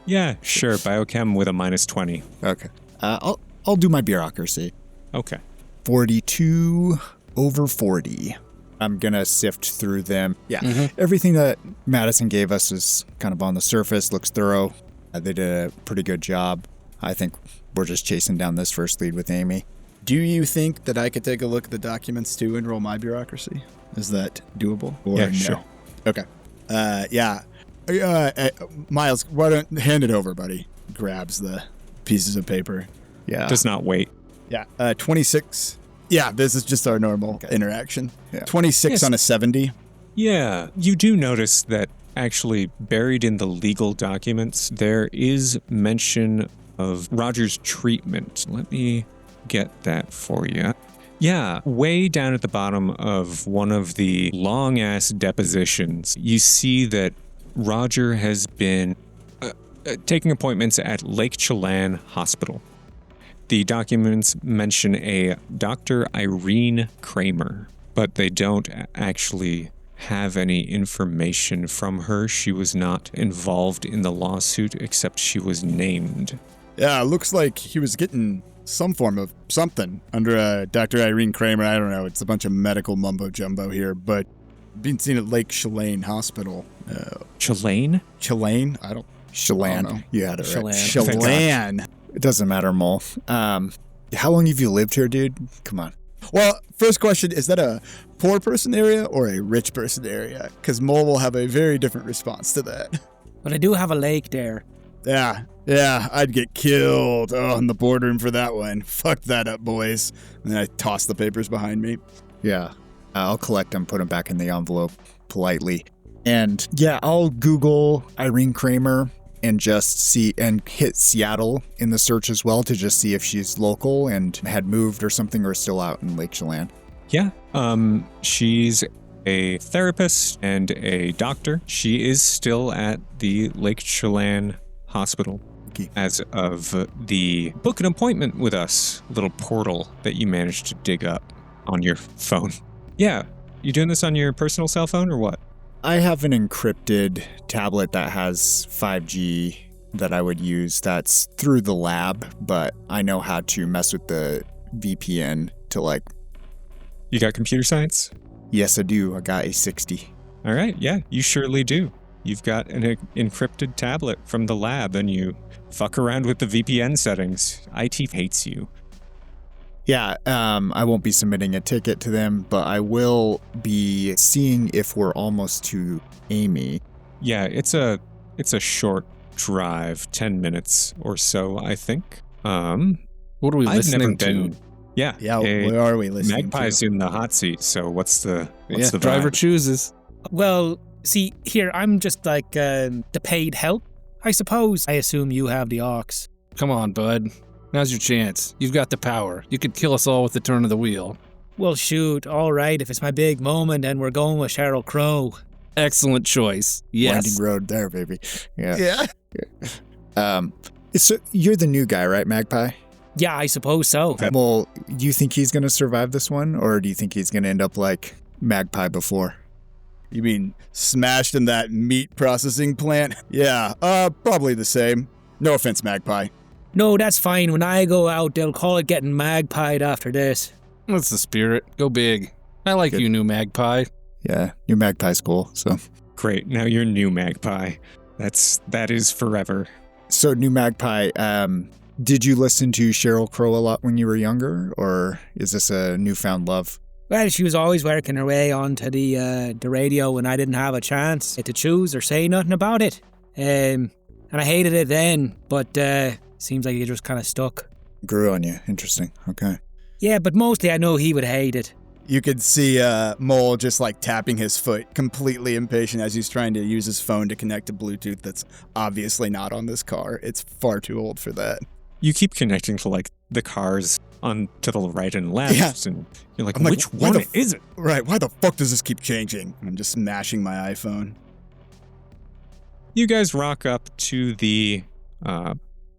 S2: Yeah, sure. Biochem with a -20.
S3: Okay. I'll do my bureaucracy.
S2: Okay.
S3: 42 over 40. I'm going to sift through them. Yeah. Everything that Madison gave us is kind of on the surface, looks thorough. They did a pretty good job. I think we're just chasing down this first lead with Amy.
S6: Do you think that I could take a look at the documents to enroll my bureaucracy? Is that doable? Or
S2: Yeah,
S6: no?
S2: sure.
S6: Okay. Yeah. Miles, why don't hand it over, buddy? Grabs the pieces of paper.
S3: Yeah.
S2: Does not wait.
S6: Yeah. 26. Yeah, this is just our normal interaction.
S3: Yeah.
S6: 26
S2: Yes.
S6: on a 70.
S2: Yeah, you do notice that actually buried in the legal documents, there is mention of Roger's treatment. Let me get that for you. Yeah, way down at the bottom of one of the long-ass depositions, you see that Roger has been taking appointments at Lake Chelan Hospital. The documents mention a Dr. Irene Kramer, but they don't actually have any information from her. She was not involved in the lawsuit, except she was named.
S6: Yeah, looks like he was getting some form of something under Dr. Irene Kramer. I don't know. It's a bunch of medical mumbo-jumbo here, but being seen at Lake Chelan Hospital.
S2: Chelan?
S6: Chelan? I don't know.
S3: Chelan. You had it right.
S6: Chelan.
S3: It doesn't matter, Mull. How long have you lived here, dude? Come on.
S6: Well, first question, is that a poor person area or a rich person area? Because Mull will have a very different response to that.
S5: But I do have a lake there.
S6: Yeah, I'd get killed in the boardroom for that one. Fuck that up, boys. And then I toss the papers behind me.
S3: Yeah. I'll collect them, put them back in the envelope politely. And yeah, I'll Google Irene Kramer and just see and hit Seattle in the search as well to just see if she's local and had moved or something or still out in Lake Chelan.
S2: Yeah. She's a therapist and a doctor. She is still at the Lake Chelan Hospital
S3: Okay.
S2: as of the book an appointment with us little portal that you managed to dig up on your phone. Yeah. You doing this on your personal cell phone or what?
S3: I have an encrypted tablet that has 5G that I would use that's through the lab, but I know how to mess with the VPN to
S2: You got computer science?
S3: yes, I do. I got a 60.
S2: All right. Yeah, you surely do. You've got an encrypted tablet from the lab and you fuck around with the VPN settings. IT hates you.
S3: Yeah, I won't be submitting a ticket to them, but I will be seeing if we're almost to Amy.
S2: Yeah, it's a short drive, 10 minutes or so, I think.
S4: What are we
S2: I've never
S4: listening
S2: been.
S4: to?
S2: Yeah.
S6: Yeah, where are we listening
S2: Magpie's
S6: to?
S2: in the hot seat, so what's the
S4: Driver
S2: vibe?
S4: chooses.
S5: Well, see, here, I'm just like the paid help, I suppose. I assume you have the aux.
S4: Come on, bud. Now's your chance. You've got the power. You could kill us all with the turn of the wheel.
S5: Well, shoot, all right, if it's my big moment and we're going with Sheryl Crow.
S4: Excellent choice. Yes.
S3: Winding road there, baby. Yeah.
S6: Yeah.
S3: So you're the new guy, right, Magpie?
S5: Yeah, I suppose so.
S3: Well, do you think he's going to survive this one, or do you think he's going to end up like Magpie before?
S6: You mean smashed in that meat processing plant? Yeah, probably the same. No offense, Magpie.
S5: No, that's fine. When I go out, they'll call it getting magpied after this.
S4: That's the spirit. Go big. I like
S3: Good.
S4: you, new Magpie.
S3: Yeah, new Magpie's cool. So
S2: Great. Now you're new Magpie. That is forever.
S3: new Magpie,
S1: Did you listen to Sheryl Crow a lot when you were younger, or is this a newfound love?
S5: Well, she was always working her way onto the radio when I didn't have a chance to choose or say nothing about it. And I hated it then, but seems like it just kind of stuck.
S1: Grew on you. Interesting. Okay.
S5: Yeah, but mostly I know he would hate it.
S3: You could see Mull just like tapping his foot, completely impatient as he's trying to use his phone to connect to Bluetooth that's obviously not on this car. It's far too old for that.
S2: You keep connecting to like the cars on to the right and left, and you're like, which one is it?
S3: Right, why the fuck does this keep changing? I'm just smashing my iPhone.
S2: You guys rock up to the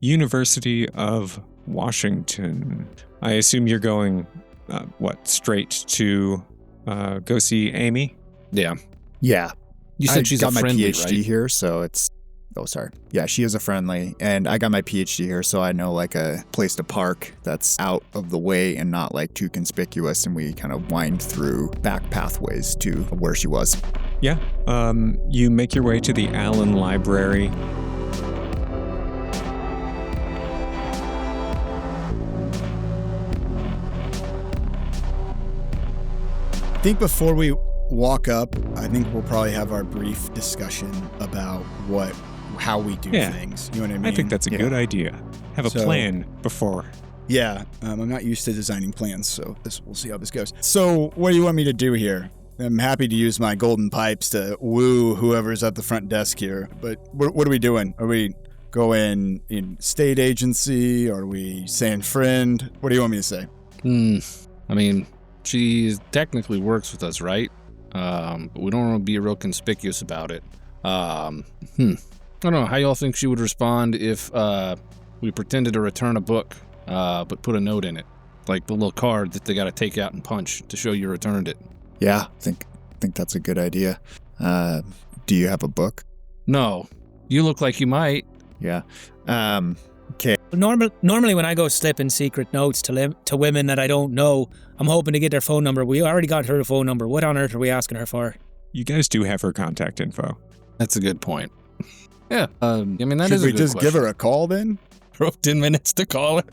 S2: University of Washington. I assume you're going, straight to go see Amy?
S4: Yeah.
S1: Yeah.
S4: You said she's a friendly,
S1: I got my PhD
S4: right?
S1: here, so it's... Oh, sorry. Yeah, she is a friendly, and I got my PhD here, so I know like a place to park that's out of the way and not like too conspicuous, and we kind of wind through back pathways to where she was.
S2: Yeah. You make your way to the Allen Library.
S3: I think before we walk up, I think we'll probably have our brief discussion about how we do things. You know what I mean?
S2: I think that's a good idea. Have a plan before.
S3: Yeah, I'm not used to designing plans, so we'll see how this goes. So what do you want me to do here? I'm happy to use my golden pipes to woo whoever's at the front desk here, but what are we doing? Are we going in state agency? Are we saying friend? What do you want me to say?
S4: I mean, she technically works with us, right? But we don't want to be real conspicuous about it. I don't know. How y'all think she would respond if we pretended to return a book, but put a note in it? Like the little card that they got to take out and punch to show you returned it.
S1: Yeah, I think that's a good idea. Do you have a book?
S4: No. You look like you might.
S1: Yeah. Okay.
S5: Normally when I go slipping secret notes to women that I don't know, I'm hoping to get their phone number. We already got her phone number. What on earth are we asking her for?
S2: You guys do have her contact info.
S4: That's a good point. Yeah. I mean, that
S3: Should
S4: is a
S3: we
S4: good
S3: just
S4: question.
S3: give her a call then?
S4: 10 minutes to call her.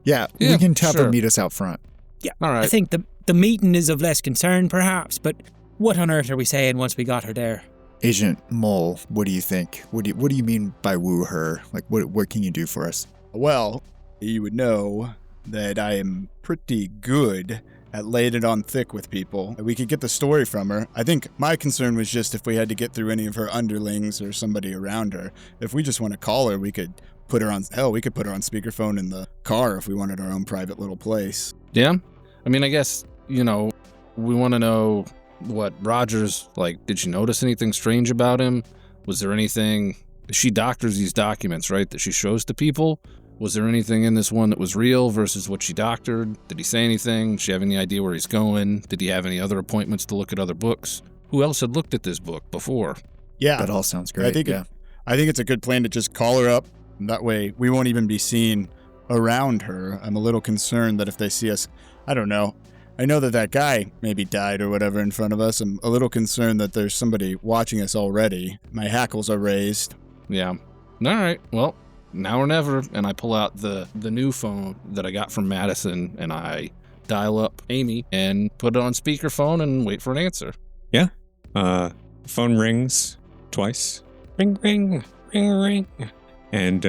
S1: Yeah,
S4: Yeah,
S1: we can have
S4: sure.
S1: her meet us out front.
S5: Yeah,
S4: All right.
S5: I think the meeting is of less concern, perhaps, but what on earth are we saying once we got her there?
S1: Agent Mull, what do you think? What do you mean by woo her? Like, what can you do for us?
S3: Well, you would know that I am pretty good at laying it on thick with people. We could get the story from her. I think my concern was just if we had to get through any of her underlings or somebody around her. If we just want to call her, we could put her on speakerphone in the car if we wanted our own private little place.
S4: Yeah. I mean, I guess, we want to know what Rogers, like, did she notice anything strange about him? Was there anything, she doctors these documents, right, that she shows to people? Was there anything in this one that was real versus what she doctored? Did he say anything? Did she have any idea where he's going? Did he have any other appointments to look at other books? Who else had looked at this book before?
S3: Yeah.
S1: That all sounds great.
S3: I think it's a good plan to just call her up. That way we won't even be seen around her. I'm a little concerned that if they see us, I don't know. I know that guy maybe died or whatever in front of us. I'm a little concerned that there's somebody watching us already. My hackles are raised.
S4: Yeah. All right. Well, now or never. And I pull out the new phone that I got from Madison, and I dial up Amy and put it on speakerphone and wait for an answer.
S2: Yeah. Phone rings twice. Ring, ring, ring, ring. And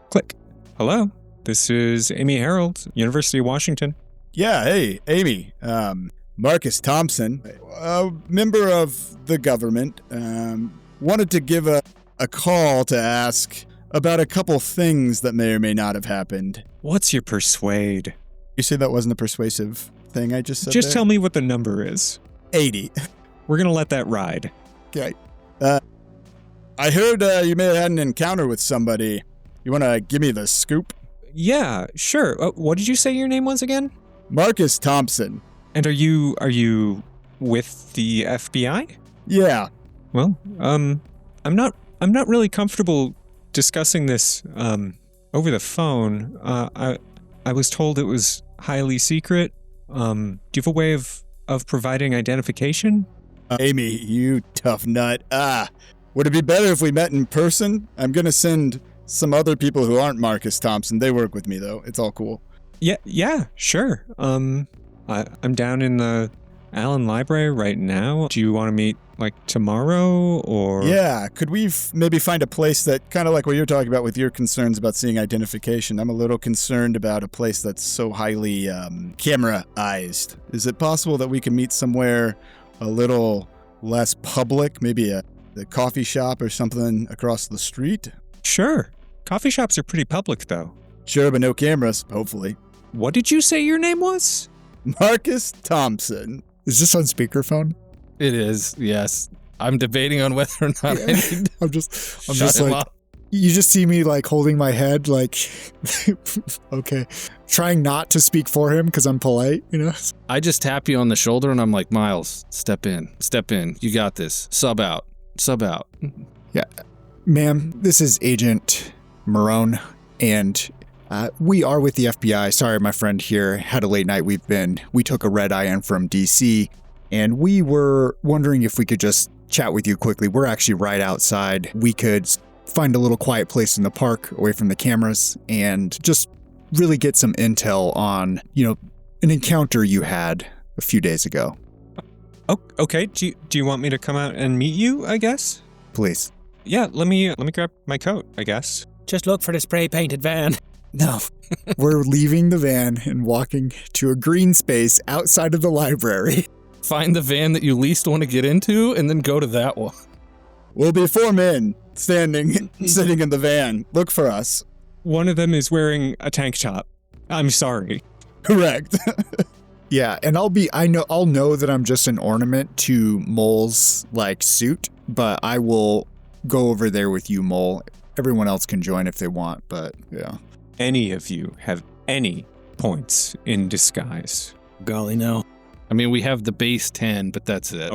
S2: click. Hello. This is Amy Harold, University of Washington.
S3: Yeah, hey, Amy. Marcus Thompson, a member of the government, wanted to give a call to ask about a couple things that may or may not have happened.
S2: What's your persuade?
S3: You said that wasn't a persuasive thing I just said
S2: Just
S3: there?
S2: tell me what the number is.
S3: 80.
S2: We're going to let that ride.
S3: Okay. I heard you may have had an encounter with somebody. You want to give me the scoop?
S2: Yeah, sure. What did you say your name was again?
S3: Marcus Thompson.
S2: And are you with the FBI?
S3: Yeah.
S2: Well, I'm not really comfortable discussing this over the phone. I was told it was highly secret. Do you have a way of providing identification?
S3: Amy, you tough nut. Would it be better if we met in person? I'm going to send
S6: some other people who aren't Marcus Thompson. They work with me, though. It's all cool.
S2: Yeah, sure. I'm down in the Allen Library right now. Do you want to meet, like, tomorrow, or...?
S6: Yeah, could we maybe find a place that, kind of like what you're talking about with your concerns about seeing identification, I'm a little concerned about a place that's so highly camera-ized. Is it possible that we can meet somewhere a little less public, maybe the coffee shop or something across the street?
S2: Sure. Coffee shops are pretty public, though.
S6: Sure, but no cameras, hopefully.
S2: What did you say your name was?
S6: Marcus Thompson.
S1: Is this on speakerphone?
S4: It is, yes. I'm debating on whether or not I need
S1: I'm just
S4: shut him
S1: like,
S4: up.
S1: you just see me like holding my head, like, okay, trying not to speak for him because I'm polite, you know?
S4: I just tap you on the shoulder and I'm like, Miles, step in. You got this. Sub out.
S1: Yeah. Ma'am, this is Agent Moorison, and we are with the FBI. Sorry, my friend here had a late night. We took a red eye in from DC, and we were wondering if we could just chat with you quickly. We're actually right outside. We could find a little quiet place in the park away from the cameras and just really get some intel on, an encounter you had a few days ago.
S2: Oh, okay. Do you want me to come out and meet you, I guess?
S1: Please.
S2: Yeah, let me grab my coat, I guess.
S5: Just look for the spray-painted van.
S1: No. We're leaving the van and walking to a green space outside of the library.
S4: Find the van that you least want to get into and then go to that one.
S6: We'll be 4 men sitting in the van. Look for us.
S2: One of them is wearing a tank top. I'm sorry.
S6: Correct.
S1: Yeah, and I'll know that I'm just an ornament to Mull's suit, but I will go over there with you, Mull. Everyone else can join if they want, but yeah.
S2: Any of you have any points in disguise?
S5: Golly, no.
S4: I mean, we have the base 10, but that's it.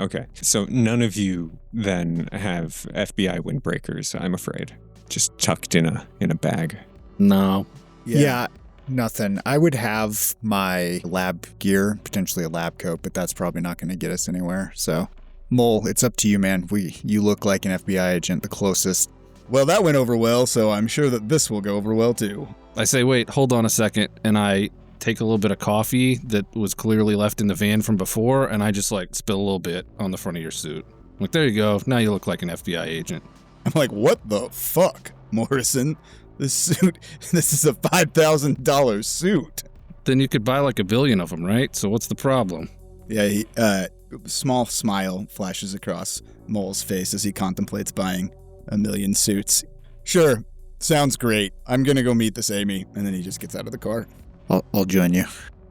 S2: Okay. So none of you then have FBI windbreakers, I'm afraid. Just tucked in a bag.
S4: No.
S1: Yeah, nothing. I would have my lab gear, potentially a lab coat, but that's probably not going to get us anywhere. So, Mull, it's up to you, man. You look like an FBI agent, the closest.
S6: Well, that went over well, so I'm sure that this will go over well, too.
S4: I say, wait, hold on a second, and I take a little bit of coffee that was clearly left in the van from before, and I just spill a little bit on the front of your suit. I'm like, there you go. Now you look like an FBI agent.
S6: I'm like, what the fuck, Moorison? This is a $5,000 suit.
S4: Then you could buy $1 billion of them, right? So what's the problem?
S6: Yeah, small smile flashes across Mull's face as he contemplates buying 1 million suits. Sure, sounds great. I'm gonna go meet this Amy, and then he just gets out of the car.
S1: I'll join you.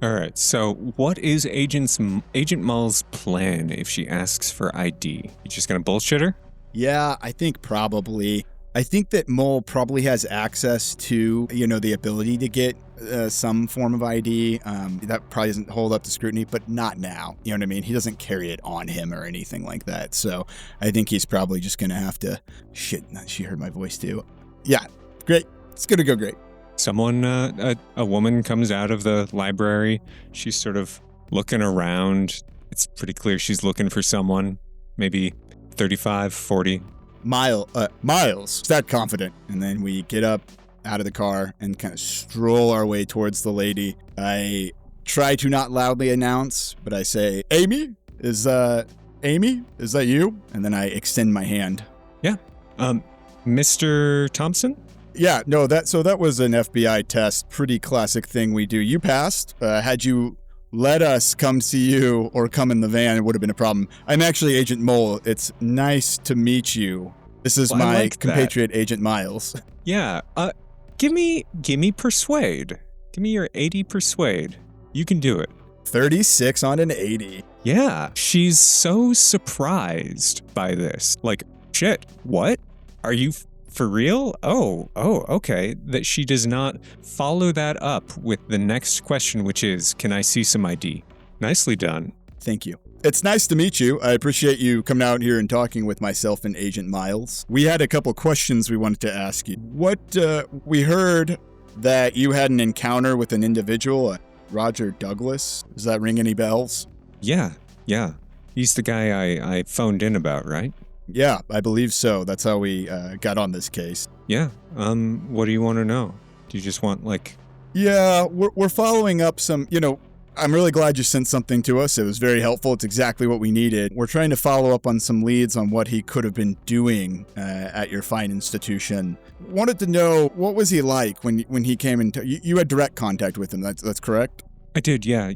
S2: All right, so what is Agent Mull's plan if she asks for ID? You just gonna bullshit her?
S6: Yeah, I think probably. I think that Mull probably has access to, the ability to get some form of ID. That probably doesn't hold up to scrutiny, but not now. You know what I mean? He doesn't carry it on him or anything like that. So I think he's probably just going to have to... Shit, she heard my voice too. Yeah, great. It's going to go great.
S2: Someone, a woman comes out of the library. She's sort of looking around. It's pretty clear she's looking for someone, maybe 35, 40.
S6: Miles, is that confident? And then we get up out of the car and kind of stroll our way towards the lady. I try to not loudly announce, but I say, Amy? Is that you? And then I extend my hand.
S2: Yeah. Mr. Thompson?
S6: Yeah, no, that was an FBI test. Pretty classic thing we do. You passed. Had you let us come see you or come in the van, it would have been a problem. I'm actually Agent Mull. It's nice to meet you. This is my compatriot, Agent Miles.
S2: Yeah. Give me persuade. Give me your 80 persuade. You can do it.
S6: 36 on an 80.
S2: Yeah. She's so surprised by this. Shit, what? Are you for real? Oh, okay. That she does not follow that up with the next question, which is, can I see some ID? Nicely done.
S6: Thank you. It's nice to meet you. I appreciate you coming out here and talking with myself and Agent Miles. We had a couple questions we wanted to ask you. We heard that you had an encounter with an individual, Roger Douglas. Does that ring any bells?
S2: Yeah. He's the guy I phoned in about, right?
S6: Yeah, I believe so. That's how we got on this case.
S2: Yeah. What do you want to know? Do you just want, like...
S6: Yeah, we're following up some, I'm really glad you sent something to us. It was very helpful. It's exactly what we needed. We're trying to follow up on some leads on what he could have been doing at your fine institution. Wanted to know, what was he like when he came in? You had direct contact with him, that's correct?
S2: I did, yeah.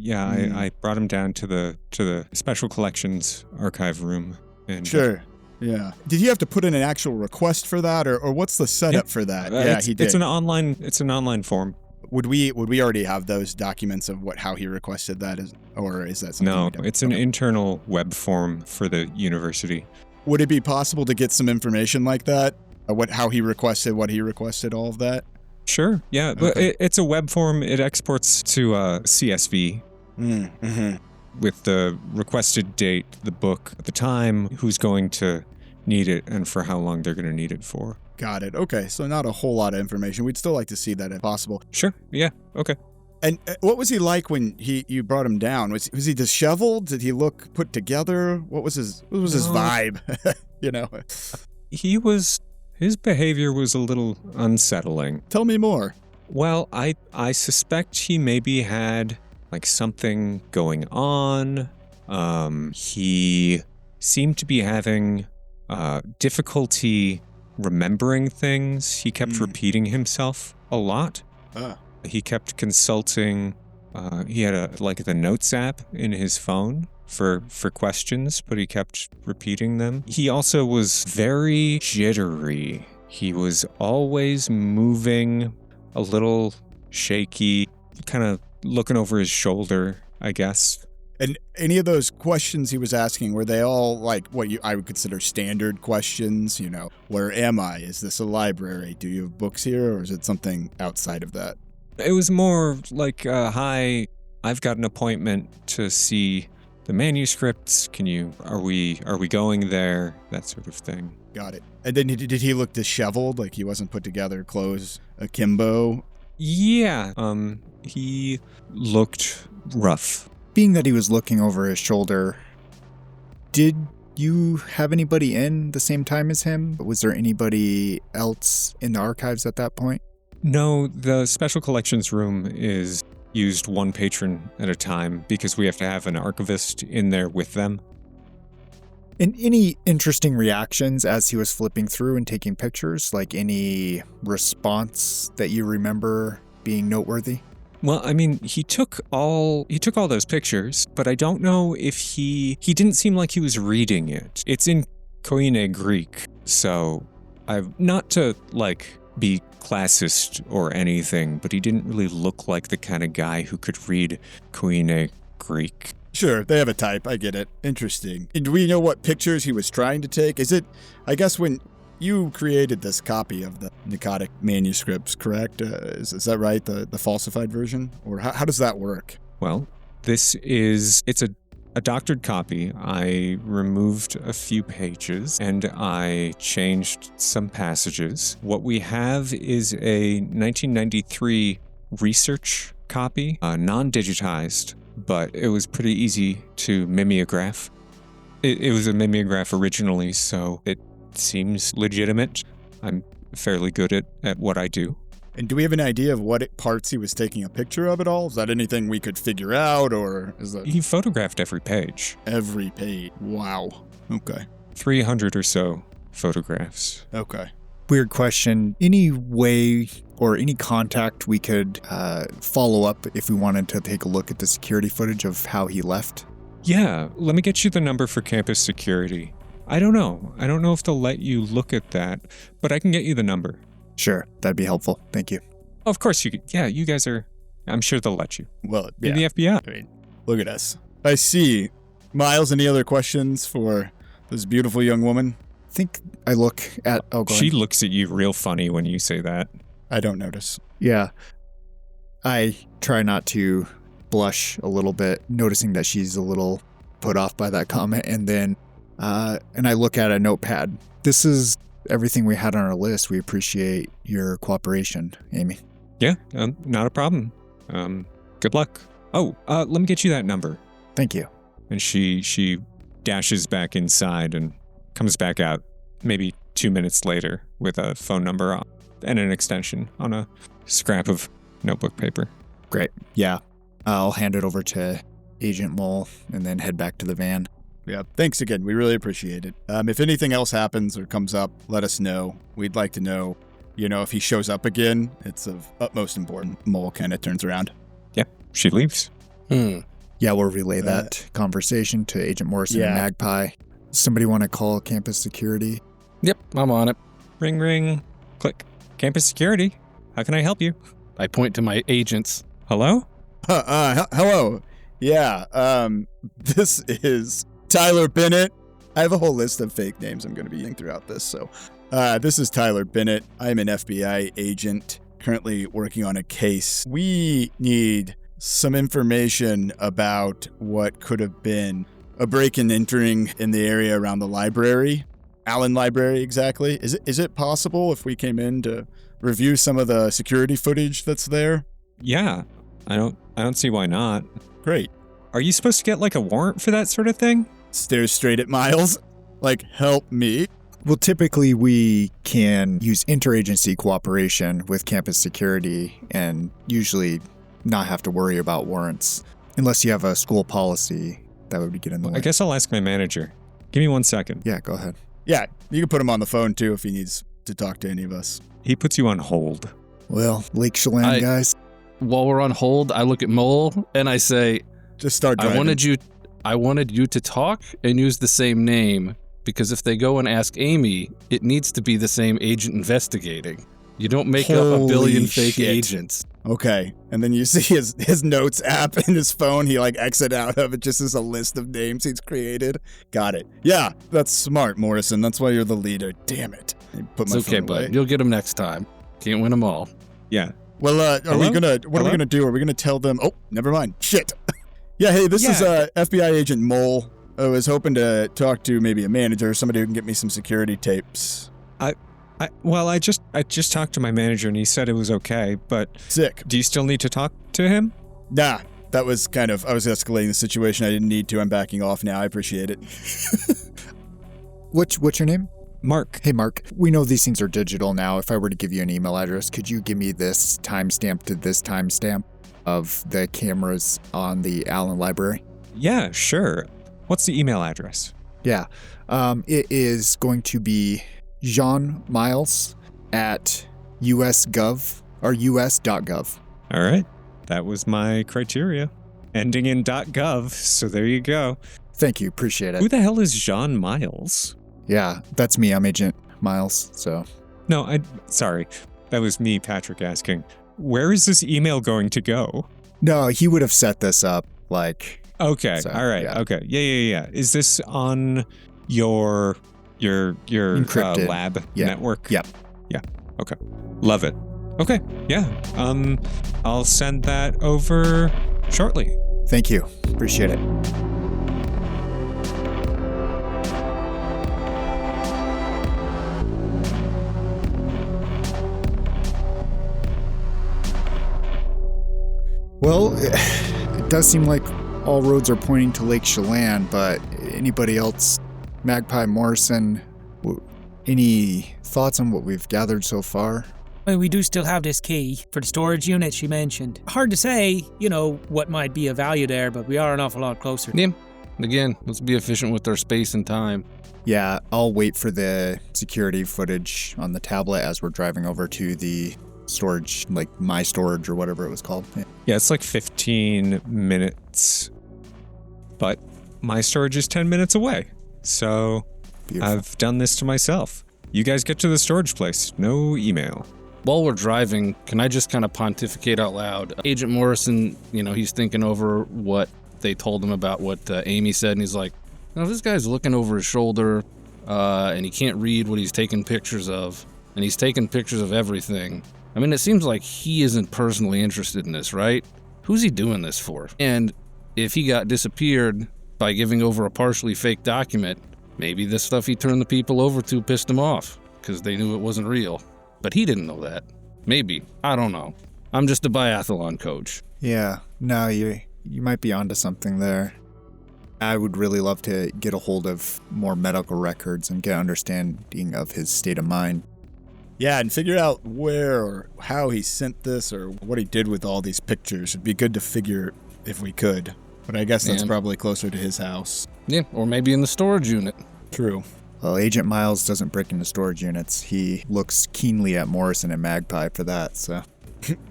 S2: I brought him down to the Special Collections archive room. And
S6: Sure. Yeah. Did he have to put in an actual request for that, or what's the setup for that? He did.
S2: It's an online form.
S6: Would we already have those documents of how he requested that, or is that something?
S2: No,
S6: we don't?
S2: it's an internal web form for the university.
S6: Would it be possible to get some information like that? How he requested, what he requested, all of that?
S2: Sure. Yeah, but it's a web form. It exports to CSV.
S6: Mm-hmm.
S2: With the requested date, the book, the time, who's going to need it, and for how long they're going to need it for.
S6: Got it. Okay, so not a whole lot of information. We'd still like to see that if possible.
S2: Sure. Yeah. Okay.
S6: And what was he like when you brought him down? Was he disheveled? Did he look put together? What was his vibe?
S2: His behavior was a little unsettling.
S6: Tell me more.
S2: Well, I suspect he maybe had like something going on. He seemed to be having difficulty remembering things. He kept repeating himself a lot. He kept consulting. He had the Notes app in his phone for questions, but he kept repeating them. He also was very jittery. He was always moving, a little shaky, kind of looking over his shoulder, I guess.
S6: And any of those questions he was asking, were they all like what I would consider standard questions? Where am I? Is this a library? Do you have books here? Or is it something outside of that?
S2: It was more like, hi, I've got an appointment to see the manuscripts. Are we going there? That sort of thing.
S6: Got it. And then did he look disheveled? Like he wasn't put together, clothes akimbo?
S2: Yeah. He looked rough.
S1: Being that he was looking over his shoulder, did you have anybody in the same time as him? Was there anybody else in the archives at that point?
S2: No, the Special Collections room is used one patron at a time because we have to have an archivist in there with them.
S1: And any interesting reactions as he was flipping through and taking pictures? Like any response that you remember being noteworthy?
S2: Well, I mean, he took all those pictures, but I don't know if he didn't seem like he was reading it. It's in Koine Greek, so not to be classist or anything, but he didn't really look like the kind of guy who could read Koine Greek.
S6: Sure, they have a type, I get it. Interesting. And do we know what pictures he was trying to take? Is it, I guess when you created this copy of the Nicotic manuscripts, correct? Is that right, the falsified version? Or how does that work?
S2: Well, it's a doctored copy. I removed a few pages and I changed some passages. What we have is a 1993 research copy, non-digitized, but it was pretty easy to mimeograph. It was a mimeograph originally, so it seems legitimate. I'm fairly good at what I do.
S6: And do we have an idea of what parts he was taking a picture of at all? Is that anything we could figure out, or is that...
S2: He photographed every page.
S6: Every page. Wow. Okay.
S2: 300 or so photographs.
S6: Okay.
S1: Weird question. Any way or any contact we could follow up if we wanted to take a look at the security footage of how he left?
S2: Yeah, let me get you the number for campus security. I don't know if they'll let you look at that, but I can get you the number.
S1: Sure, that'd be helpful. Thank you.
S2: Of course you could. Yeah, you guys are... I'm sure they'll let you.
S6: Well,
S2: You're the FBI.
S6: I mean, look at us. I see. Miles, any other questions for this beautiful young woman?
S1: I think I look at... Oh, go
S2: She
S1: ahead.
S2: looks at you real funny when you say that.
S6: I don't notice.
S1: Yeah. I try not to blush a little bit, noticing that she's a little put off by that comment, and then and I look at a notepad. This is everything we had on our list. We appreciate your cooperation, Amy.
S2: Yeah, not a problem. Good luck. Oh, let me get you that number.
S1: Thank you.
S2: And she dashes back inside and comes back out maybe 2 minutes later with a phone number and an extension on a scrap of notebook paper.
S1: Great. Yeah. I'll hand it over to Agent Mull and then head back to the van.
S6: Yeah, thanks again. We really appreciate it. If anything else happens or comes up, let us know. We'd like to know, if he shows up again. It's of utmost importance. Mull kind of turns around.
S2: Yep, she leaves.
S1: Yeah, we'll relay that conversation to Agent Moorison and Magpie. Somebody want to call campus security?
S4: Yep, I'm on it.
S2: Ring, ring. Click. Campus security. How can I help you?
S4: I point to my agents.
S2: Hello?
S6: Hello. Yeah, this is Tyler Bennett. I have a whole list of fake names I'm going to be using throughout this. So this is Tyler Bennett. I'm an FBI agent currently working on a case. We need some information about what could have been a break and entering in the area around the library. Allen Library, exactly. Is it possible if we came in to review some of the security footage that's there?
S2: Yeah. I don't see why not.
S6: Great.
S2: Are you supposed to get like a warrant for that sort of thing?
S6: Stares straight at Miles. Like, help me.
S1: Well, typically we can use interagency cooperation with campus security and usually not have to worry about warrants. Unless you have a school policy that would get in the way.
S2: I guess I'll ask my manager. Give me 1 second.
S1: Yeah, go ahead.
S6: Yeah, you can put him on the phone too if he needs to talk to any of us.
S2: He puts you on hold.
S1: Well, Lake Chelan, guys.
S4: While we're on hold, I look at Mull and I say,
S6: just start driving.
S4: I wanted you to talk and use the same name, because if they go and ask Amy, it needs to be the same agent investigating. You don't make up a billion fake agents.
S6: Okay. And then you see his notes app in his phone. He exit out of it just as a list of names he's created. Got it. Yeah, that's smart, Moorison. That's why you're the leader. Damn it.
S4: It's okay, bud. You'll get them next time. Can't win them all.
S2: Yeah.
S6: Well, what are we gonna do? Are we gonna tell them? Oh, never mind. Shit. Yeah. Hey, this is FBI agent Mull. I was hoping to talk to maybe a manager, somebody who can get me some security tapes.
S2: I just talked to my manager and he said it was okay, but...
S6: Sick.
S2: Do you still need to talk to him?
S6: Nah, that was I was escalating the situation. I didn't need to. I'm backing off now. I appreciate it.
S1: What's your name?
S2: Mark.
S1: Hey, Mark. We know these things are digital now. If I were to give you an email address, could you give me this timestamp to this timestamp of the cameras on the Allen Library?
S2: Yeah, sure. What's the email address?
S1: Yeah. It is going to be Jean Miles at US.gov.
S2: All right. That was my criteria. Ending in .gov, so there you go.
S1: Thank you. Appreciate it.
S2: Who the hell is Jean Miles?
S1: Yeah, that's me. I'm Agent Miles, so...
S2: No, sorry. That was me, Patrick, asking. Where is this email going to go?
S1: No, he would have set this up,
S2: Okay,
S1: so,
S2: all right,
S1: yeah.
S2: Okay. Yeah. Is this on your
S1: encrypted
S2: lab network?
S1: Yep.
S2: Yeah. Okay. Love it. Okay. Yeah. I'll send that over shortly.
S1: Thank you. Appreciate it. Well, it does seem like all roads are pointing to Lake Chelan, but anybody else, Magpie, Moorison, any thoughts on what we've gathered so far?
S5: Well, we do still have this key for the storage unit she mentioned. Hard to say, what might be of value there, but we are an awful lot closer.
S4: Yeah. Again, let's be efficient with our space and time.
S1: Yeah, I'll wait for the security footage on the tablet as we're driving over to the storage, my storage or whatever it was called.
S2: Yeah, it's 15 minutes, but my storage is 10 minutes away. So
S1: Beautiful.
S2: I've done this to myself. You guys get to the storage place. No email.
S4: While we're driving, can I just kind of pontificate out loud? Agent Moorison, he's thinking over what they told him about what Amy said, and he's like, this guy's looking over his shoulder, and he can't read what he's taking pictures of, and he's taking pictures of everything. I mean, it seems like he isn't personally interested in this, right? Who's he doing this for? And if he got disappeared by giving over a partially fake document, maybe the stuff he turned the people over to pissed him off, because they knew it wasn't real. But he didn't know that. Maybe. I don't know. I'm just a biathlon coach.
S1: Yeah. No, you might be onto something there. I would really love to get a hold of more medical records and get an understanding of his state of mind.
S6: Yeah, and figure out where or how he sent this or what he did with all these pictures. It'd be good to figure if we could. But I guess that's probably closer to his house.
S4: Yeah, or maybe in the storage unit.
S6: True.
S1: Well, Agent Miles doesn't break into storage units. He looks keenly at Moorison and Magpie for that, so.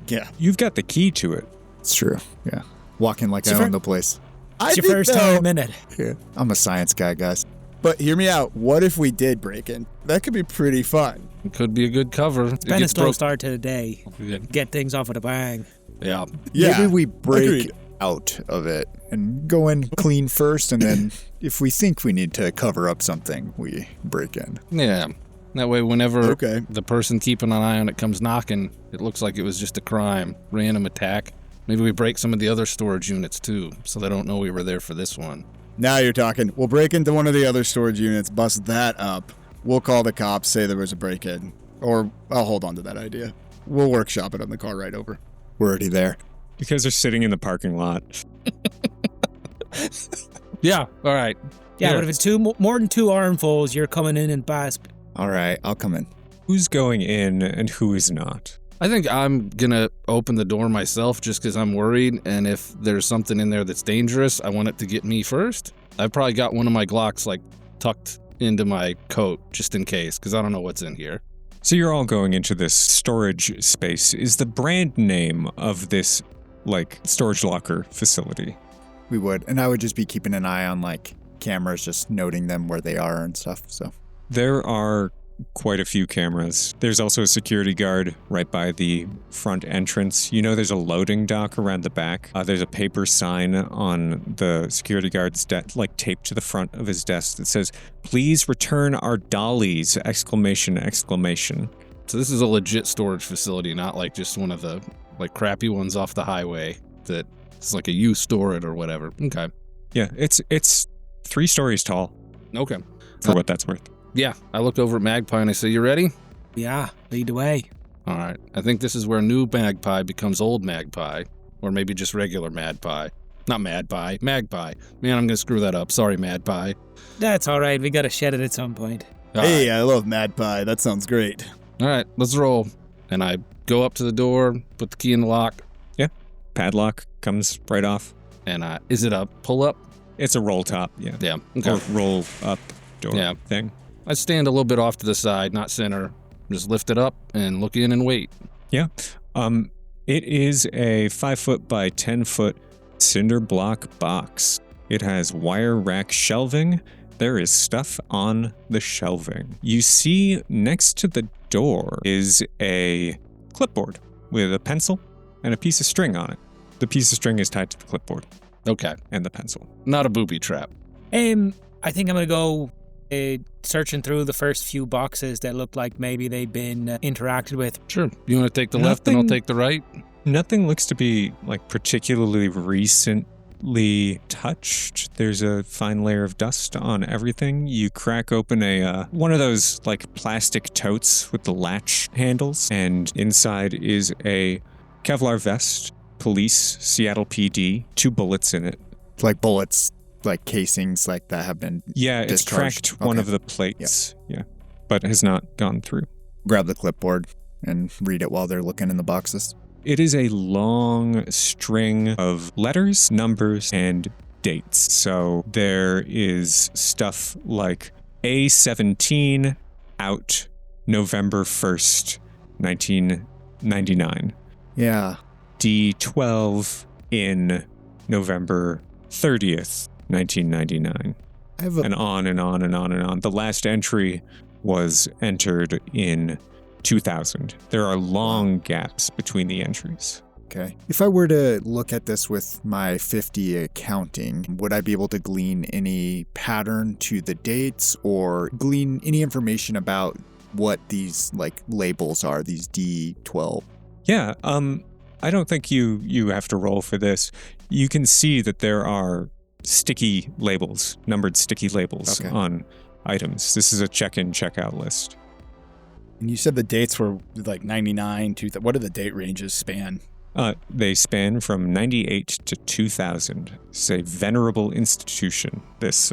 S6: Yeah.
S2: You've got the key to it.
S1: It's true, yeah. Walking like I own the place.
S5: It's your first time in it.
S1: Yeah. I'm a science guy, guys.
S6: But hear me out. What if we did break in? That could be pretty fun.
S4: It could be a good cover.
S5: It's been a slow start to the day. Get things off with a bang.
S4: Yeah.
S1: Maybe we break
S6: agreed.
S1: out of it and go in clean first, and then if we think we need to cover up something, we break in.
S4: Yeah. That way, whenever
S6: Okay.
S4: the person keeping an eye on it comes knocking, it looks like it was just a crime, random attack. Maybe we break some of the other storage units too, so they don't know we were there for this one.
S6: Now you're talking. We'll break into one of the other storage units, bust that up. We'll call the cops, say there was a break-in. Or I'll hold on to that idea. We'll workshop it on the car ride over.
S1: We're already there.
S2: Because they're sitting in the parking lot.
S4: Yeah, all right.
S5: Yeah,
S4: Here.
S5: but if it's more than 2 armfuls, you're coming in and basp.
S1: All right, I'll come in.
S2: Who's going in and who is not?
S4: I think I'm going to open the door myself just because I'm worried, and if there's something in there that's dangerous, I want it to get me first. I've probably got one of my Glocks, tucked into my coat just in case, because I don't know what's in here.
S2: So you're all going into this storage space. Is the brand name of this, storage locker facility?
S1: We would. And I would just be keeping an eye on, cameras, just noting them where they are and stuff, so.
S2: There are quite a few cameras. There's also a security guard right by the front entrance. You know there's a loading dock around the back. There's a paper sign on the security guard's desk, taped to the front of his desk that says, "Please return our dollies!" ! So
S4: this is a legit storage facility, not just one of the crappy ones off the highway that it's a you store it or whatever. Okay.
S2: Yeah, it's 3 stories tall.
S4: Okay.
S2: For what that's worth.
S4: Yeah, I look over at Magpie and I say, "You ready?"
S5: Yeah, lead the way.
S4: All right. I think this is where new Magpie becomes old Magpie, or maybe just regular Magpie. Not Magpie, Magpie. Man, I'm going to screw that up. Sorry, Magpie.
S5: That's all right. We got to shed it at some point.
S4: All
S6: Hey,
S4: right.
S6: I love Mad Pie. That sounds great.
S4: All right, let's roll. And I go up to the door, put the key in the lock,
S2: Padlock comes right off.
S4: and is it a pull-up?
S2: It's a roll top, yeah.
S4: Yeah. Okay.
S2: Or roll up door
S4: Yeah.
S2: thing.
S4: I stand a little bit off to the side, not center. Just lift it up and look in and wait.
S2: Yeah. It is a 5-foot by 10-foot cinder block box. It has wire rack shelving. There is stuff on the shelving. You see next to the door is a clipboard with a pencil and a piece of string on it. The piece of string is tied to the clipboard
S4: Okay.
S2: and the pencil.
S4: Not a booby trap.
S5: I think I'm going to go searching through the first few boxes that look like maybe they've been interacted with.
S4: Sure. You want to take the left and I'll
S2: Nothing-
S4: take the right?
S2: Nothing looks to be particularly recently touched. There's a fine layer of dust on everything. You crack open a one of those plastic totes with the latch handles, and inside is a Kevlar vest, police, Seattle PD, 2 bullets in it.
S1: It's bullets, casings that have been
S2: Yeah, it's
S1: discharged.
S2: cracked one
S1: Okay.
S2: of the plates. Yeah, but has not gone through.
S1: Grab the clipboard and read it while they're looking in the boxes.
S2: It is a long string of letters, numbers, and dates. So there is stuff like A17 out November 1st, 1999.
S1: Yeah.
S2: D12 in November 30th, 1999.
S1: I have a
S2: And on and on and on and on. The last entry was entered in 2000. There are long gaps between the entries.
S1: Okay. If I were to look at this with my 50 accounting, would I be able to glean any pattern to the dates or glean any information about what these labels are, these D12?
S2: Yeah, I don't think you have to roll for this. You can see that there are sticky labels, numbered sticky labels
S1: Okay.
S2: on items. This is a check-in, check-out list.
S6: And you said the dates were 99, 2000. What do the date ranges span?
S2: They span from 98 to 2000. It's a venerable institution, this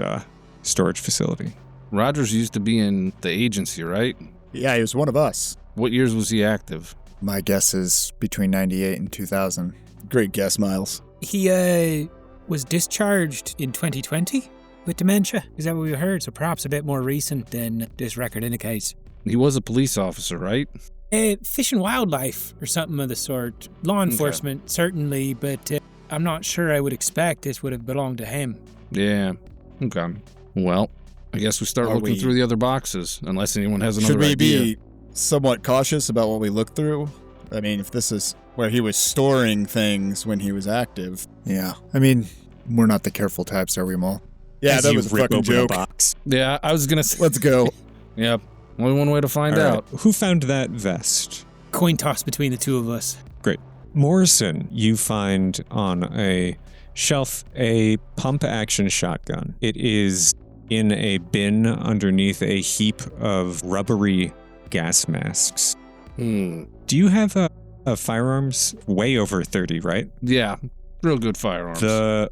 S2: storage facility.
S4: Rogers used to be in the agency, right?
S6: Yeah, he was one of us.
S4: What years was he active?
S1: My guess is between 98 and 2000.
S6: Great guess, Miles.
S5: He was discharged in 2020 with dementia. Is that what we heard? So perhaps a bit more recent than this record indicates.
S4: He was a police officer, right?
S5: Fish and wildlife or something of the sort. Law enforcement, certainly, but I'm not sure I would expect this would have belonged to him.
S4: Yeah. Okay. Well, I guess we start looking through the other boxes, unless anyone has another idea.
S6: Should we be somewhat cautious about what we look through? I mean, if this is where he was storing things when he was active.
S1: Yeah. I mean, we're not the careful types, are we, Mull?
S6: Yeah,
S2: As
S6: that
S2: you
S6: was a
S2: rip
S6: fucking
S2: open
S6: joke.
S2: box.
S4: Yeah, I was going to say.
S6: Let's go.
S4: Yep. Only one way to find
S2: All right.
S4: out.
S2: Who found that vest?
S5: Coin toss between the two of us.
S2: Great. Moorison, you find on a shelf a pump-action shotgun. It is in a bin underneath a heap of rubbery gas masks. Do you have a firearms way over 30, right?
S4: Yeah, real good firearms.
S2: The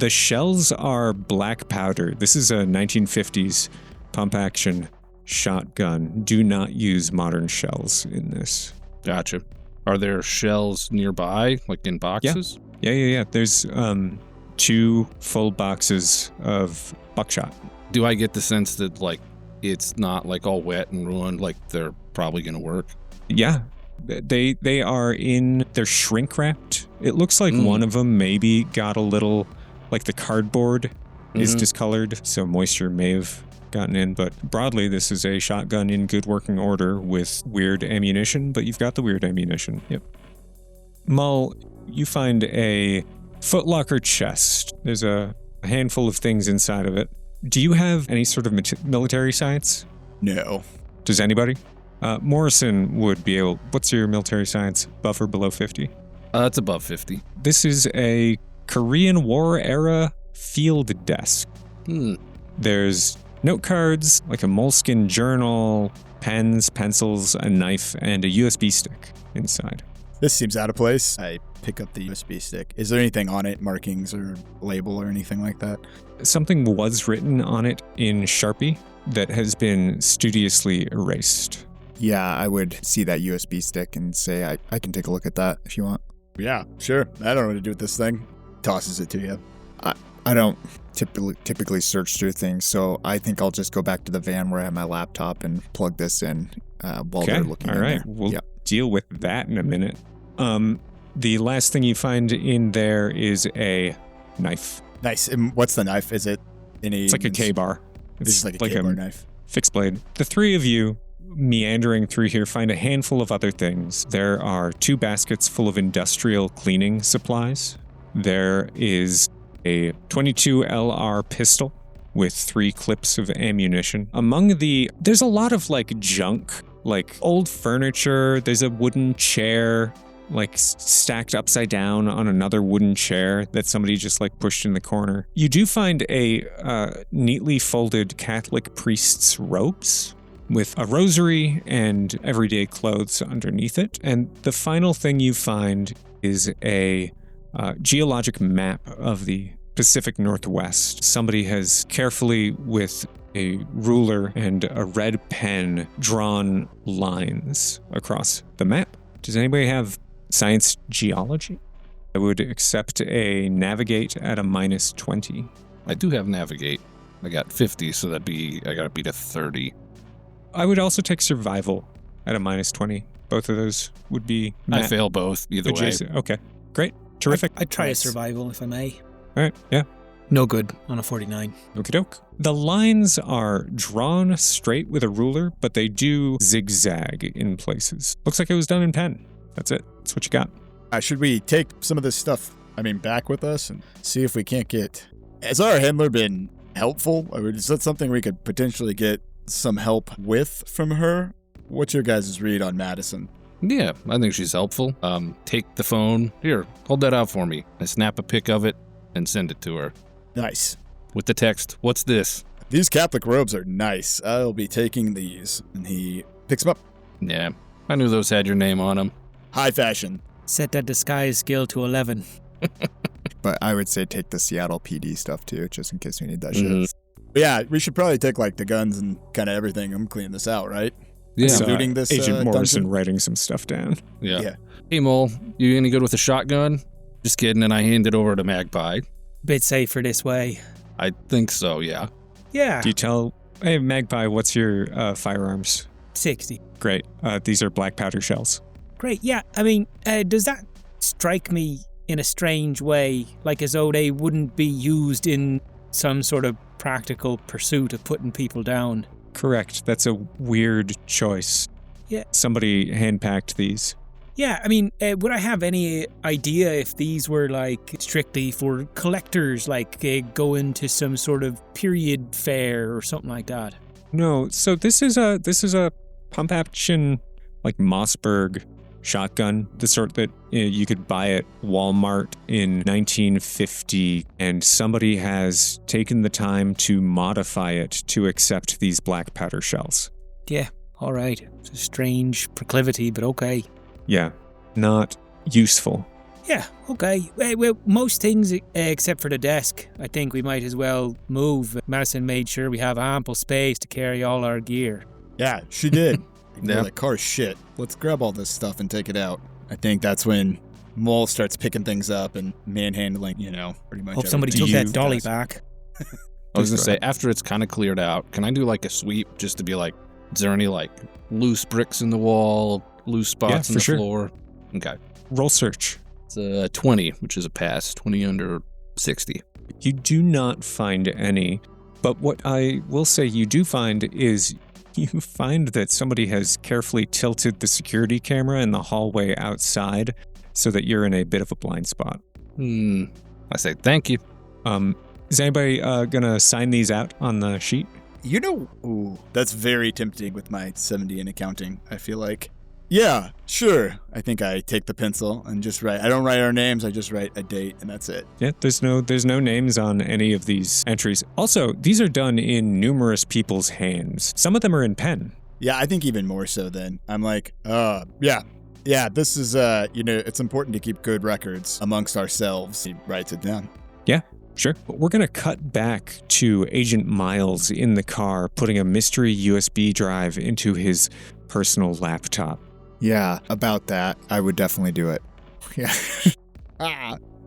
S2: shells are black powder. This is a 1950s pump-action shotgun. Do not use modern shells in this.
S4: Gotcha. Are there shells nearby, like in boxes?
S2: Yeah. There's 2 full boxes of buckshot.
S4: Do I get the sense that, like, it's not, like, all wet and ruined, like they're probably going to work?
S2: Yeah. They're shrink wrapped. It looks like one of them maybe got a little, like the cardboard is discolored, so moisture may have gotten in, but broadly this is a shotgun in good working order with weird ammunition, but you've got the weird ammunition. Yep. Mull, you find a footlocker chest. There's a handful of things inside of it. Do you have any sort of military science?
S6: No.
S2: Does anybody? Moorison would be able... What's your military science? Above or below 50?
S4: It's above 50.
S2: This is a Korean War era field desk. There's note cards, like a moleskin journal, pens, pencils, a knife, and a USB stick inside.
S6: This seems out of place. I pick up the USB stick. Is there anything on it, markings or label or anything like that?
S2: Something was written on it in Sharpie that has been studiously erased.
S1: Yeah, I would see that USB stick and say, I can take a look at that if you want.
S6: Yeah, sure. I don't know what to do with this thing. Tosses it to you.
S1: I don't typically search through things, so I think I'll just go back to the van where I have my laptop and plug this in while they're looking in there.
S2: We'll deal with that in a minute. The last thing you find in there is a knife.
S6: Nice. And what's the knife? Is it any...
S2: It's like a K-bar.
S6: It's like a K-bar knife.
S2: Fixed blade. The 3 of you, meandering through here, find a handful of other things. There are 2 baskets full of industrial cleaning supplies. There is a 22 LR pistol with 3 clips of ammunition. There's a lot of like junk, like old furniture. There's a wooden chair, like stacked upside down on another wooden chair that somebody just like pushed in the corner. You do find a neatly folded Catholic priest's robes with a rosary and everyday clothes underneath it. And the final thing you find is a geologic map of the Pacific Northwest. Somebody has carefully, with a ruler and a red pen, drawn lines across the map. Does anybody have science geology? I would accept a navigate at a -20.
S4: I do have navigate. I got 50, so I gotta beat a 30.
S2: I would also take survival at a -20. Both of those would be
S4: I fail both, either
S2: adjacent.
S4: way.
S2: Okay, great. Terrific.
S5: I'd try a survival if I may.
S2: All right, yeah.
S5: No good on a 49.
S2: Okie doke. The lines are drawn straight with a ruler, but they do zigzag in places. Looks like it was done in pen. That's it. That's what you got.
S6: Should we take some of this stuff, back with us and see if we can't get... Has our handler been helpful? Or is that something we could potentially get some help with from her? What's your guys' read on Madison?
S4: Yeah, I think she's helpful. Take the phone. Here, hold that out for me. I snap a pic of it and send it to her.
S6: Nice.
S4: With the text, what's this?
S6: These Catholic robes are nice. I'll be taking these. And he picks them up.
S4: Yeah, I knew those had your name on them.
S6: High fashion.
S5: Set that disguise skill to 11.
S1: But I would say take the Seattle PD stuff too, just in case we need that
S4: Mhm.
S1: shit.
S6: Yeah, we should probably take like the guns and kind of everything and clean this out, right?
S4: Yeah.
S2: So,
S6: Looting this
S2: Agent Moorison
S6: dungeon?
S2: writing some stuff down.
S4: Yeah. Hey, Mull, you any good with a shotgun? Just kidding, and I hand it over to Magpie.
S5: Bit safer this way.
S4: I think so, yeah.
S5: Yeah,
S2: Do you tell, hey, Magpie, what's your firearms?
S5: 60.
S2: Great. These are black powder shells.
S5: Great, yeah. I mean, does that strike me in a strange way, like as though they wouldn't be used in some sort of practical pursuit of putting people down?
S2: Correct. That's a weird choice.
S5: Yeah.
S2: Somebody hand-packed these.
S5: Yeah, I mean, would I have any idea if these were like strictly for collectors, like going to some sort of period fair or something like that?
S2: No, so this is a pump action like Mossberg shotgun, the sort that you could buy at Walmart in 1950, and somebody has taken the time to modify it to accept these black powder shells.
S5: Yeah, all right. It's a strange proclivity, but okay.
S2: Yeah, not useful.
S5: Yeah, okay. Well, most things except for the desk, I think we might as well move. Madison made sure we have ample space to carry all our gear.
S6: Yeah, she did.
S4: Yeah.
S6: The car's shit. Let's grab all this stuff and take it out. I think that's when Mull starts picking things up and manhandling, pretty much.
S5: Hope somebody
S6: everything.
S5: took that dolly back.
S4: I was going to say, after it's kind of cleared out, can I do like a sweep just to be like, is there any like loose bricks in the wall, loose spots in
S2: for
S4: the
S2: sure.
S4: floor? Okay.
S2: Roll search.
S4: It's a 20, which is a pass. 20 under 60.
S2: You do not find any, but what I will say you do find is you find that somebody has carefully tilted the security camera in the hallway outside so that you're in a bit of a blind spot.
S4: I say thank you.
S2: Is anybody gonna sign these out on the sheet?
S6: Ooh, that's very tempting with my 70 in accounting, I feel like. Yeah, sure. I think I take the pencil and just write. I don't write our names, I just write a date, and that's it.
S2: Yeah, there's no names on any of these entries. Also, these are done in numerous people's hands. Some of them are in pen.
S6: Yeah, I think even more so then. I'm like, yeah, this is, it's important to keep good records amongst ourselves. He writes it down.
S2: Yeah, sure. But we're going to cut back to Agent Miles in the car, putting a mystery USB drive into his personal laptop.
S1: Yeah, about that, I would definitely do it. Yeah.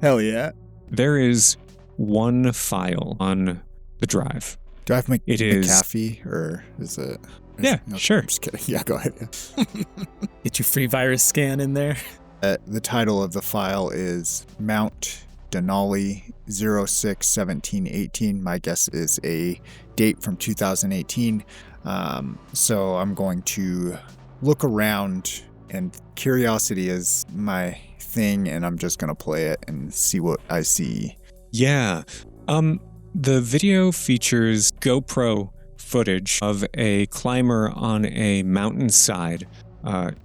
S6: Hell yeah.
S2: There is one file on the drive.
S1: Do I have my
S2: It is-
S1: McAfee, or is it?
S2: Yeah,
S1: no,
S2: sure.
S1: I'm just kidding. Yeah, go ahead. Yeah.
S5: Get your free virus scan in there.
S1: The title of the file is Mount Denali 06-17-18. My guess is a date from 2018. So I'm going to look around, and curiosity is my thing, and I'm just going to play it and see what I see.
S2: Yeah. The video features GoPro footage of a climber on a mountainside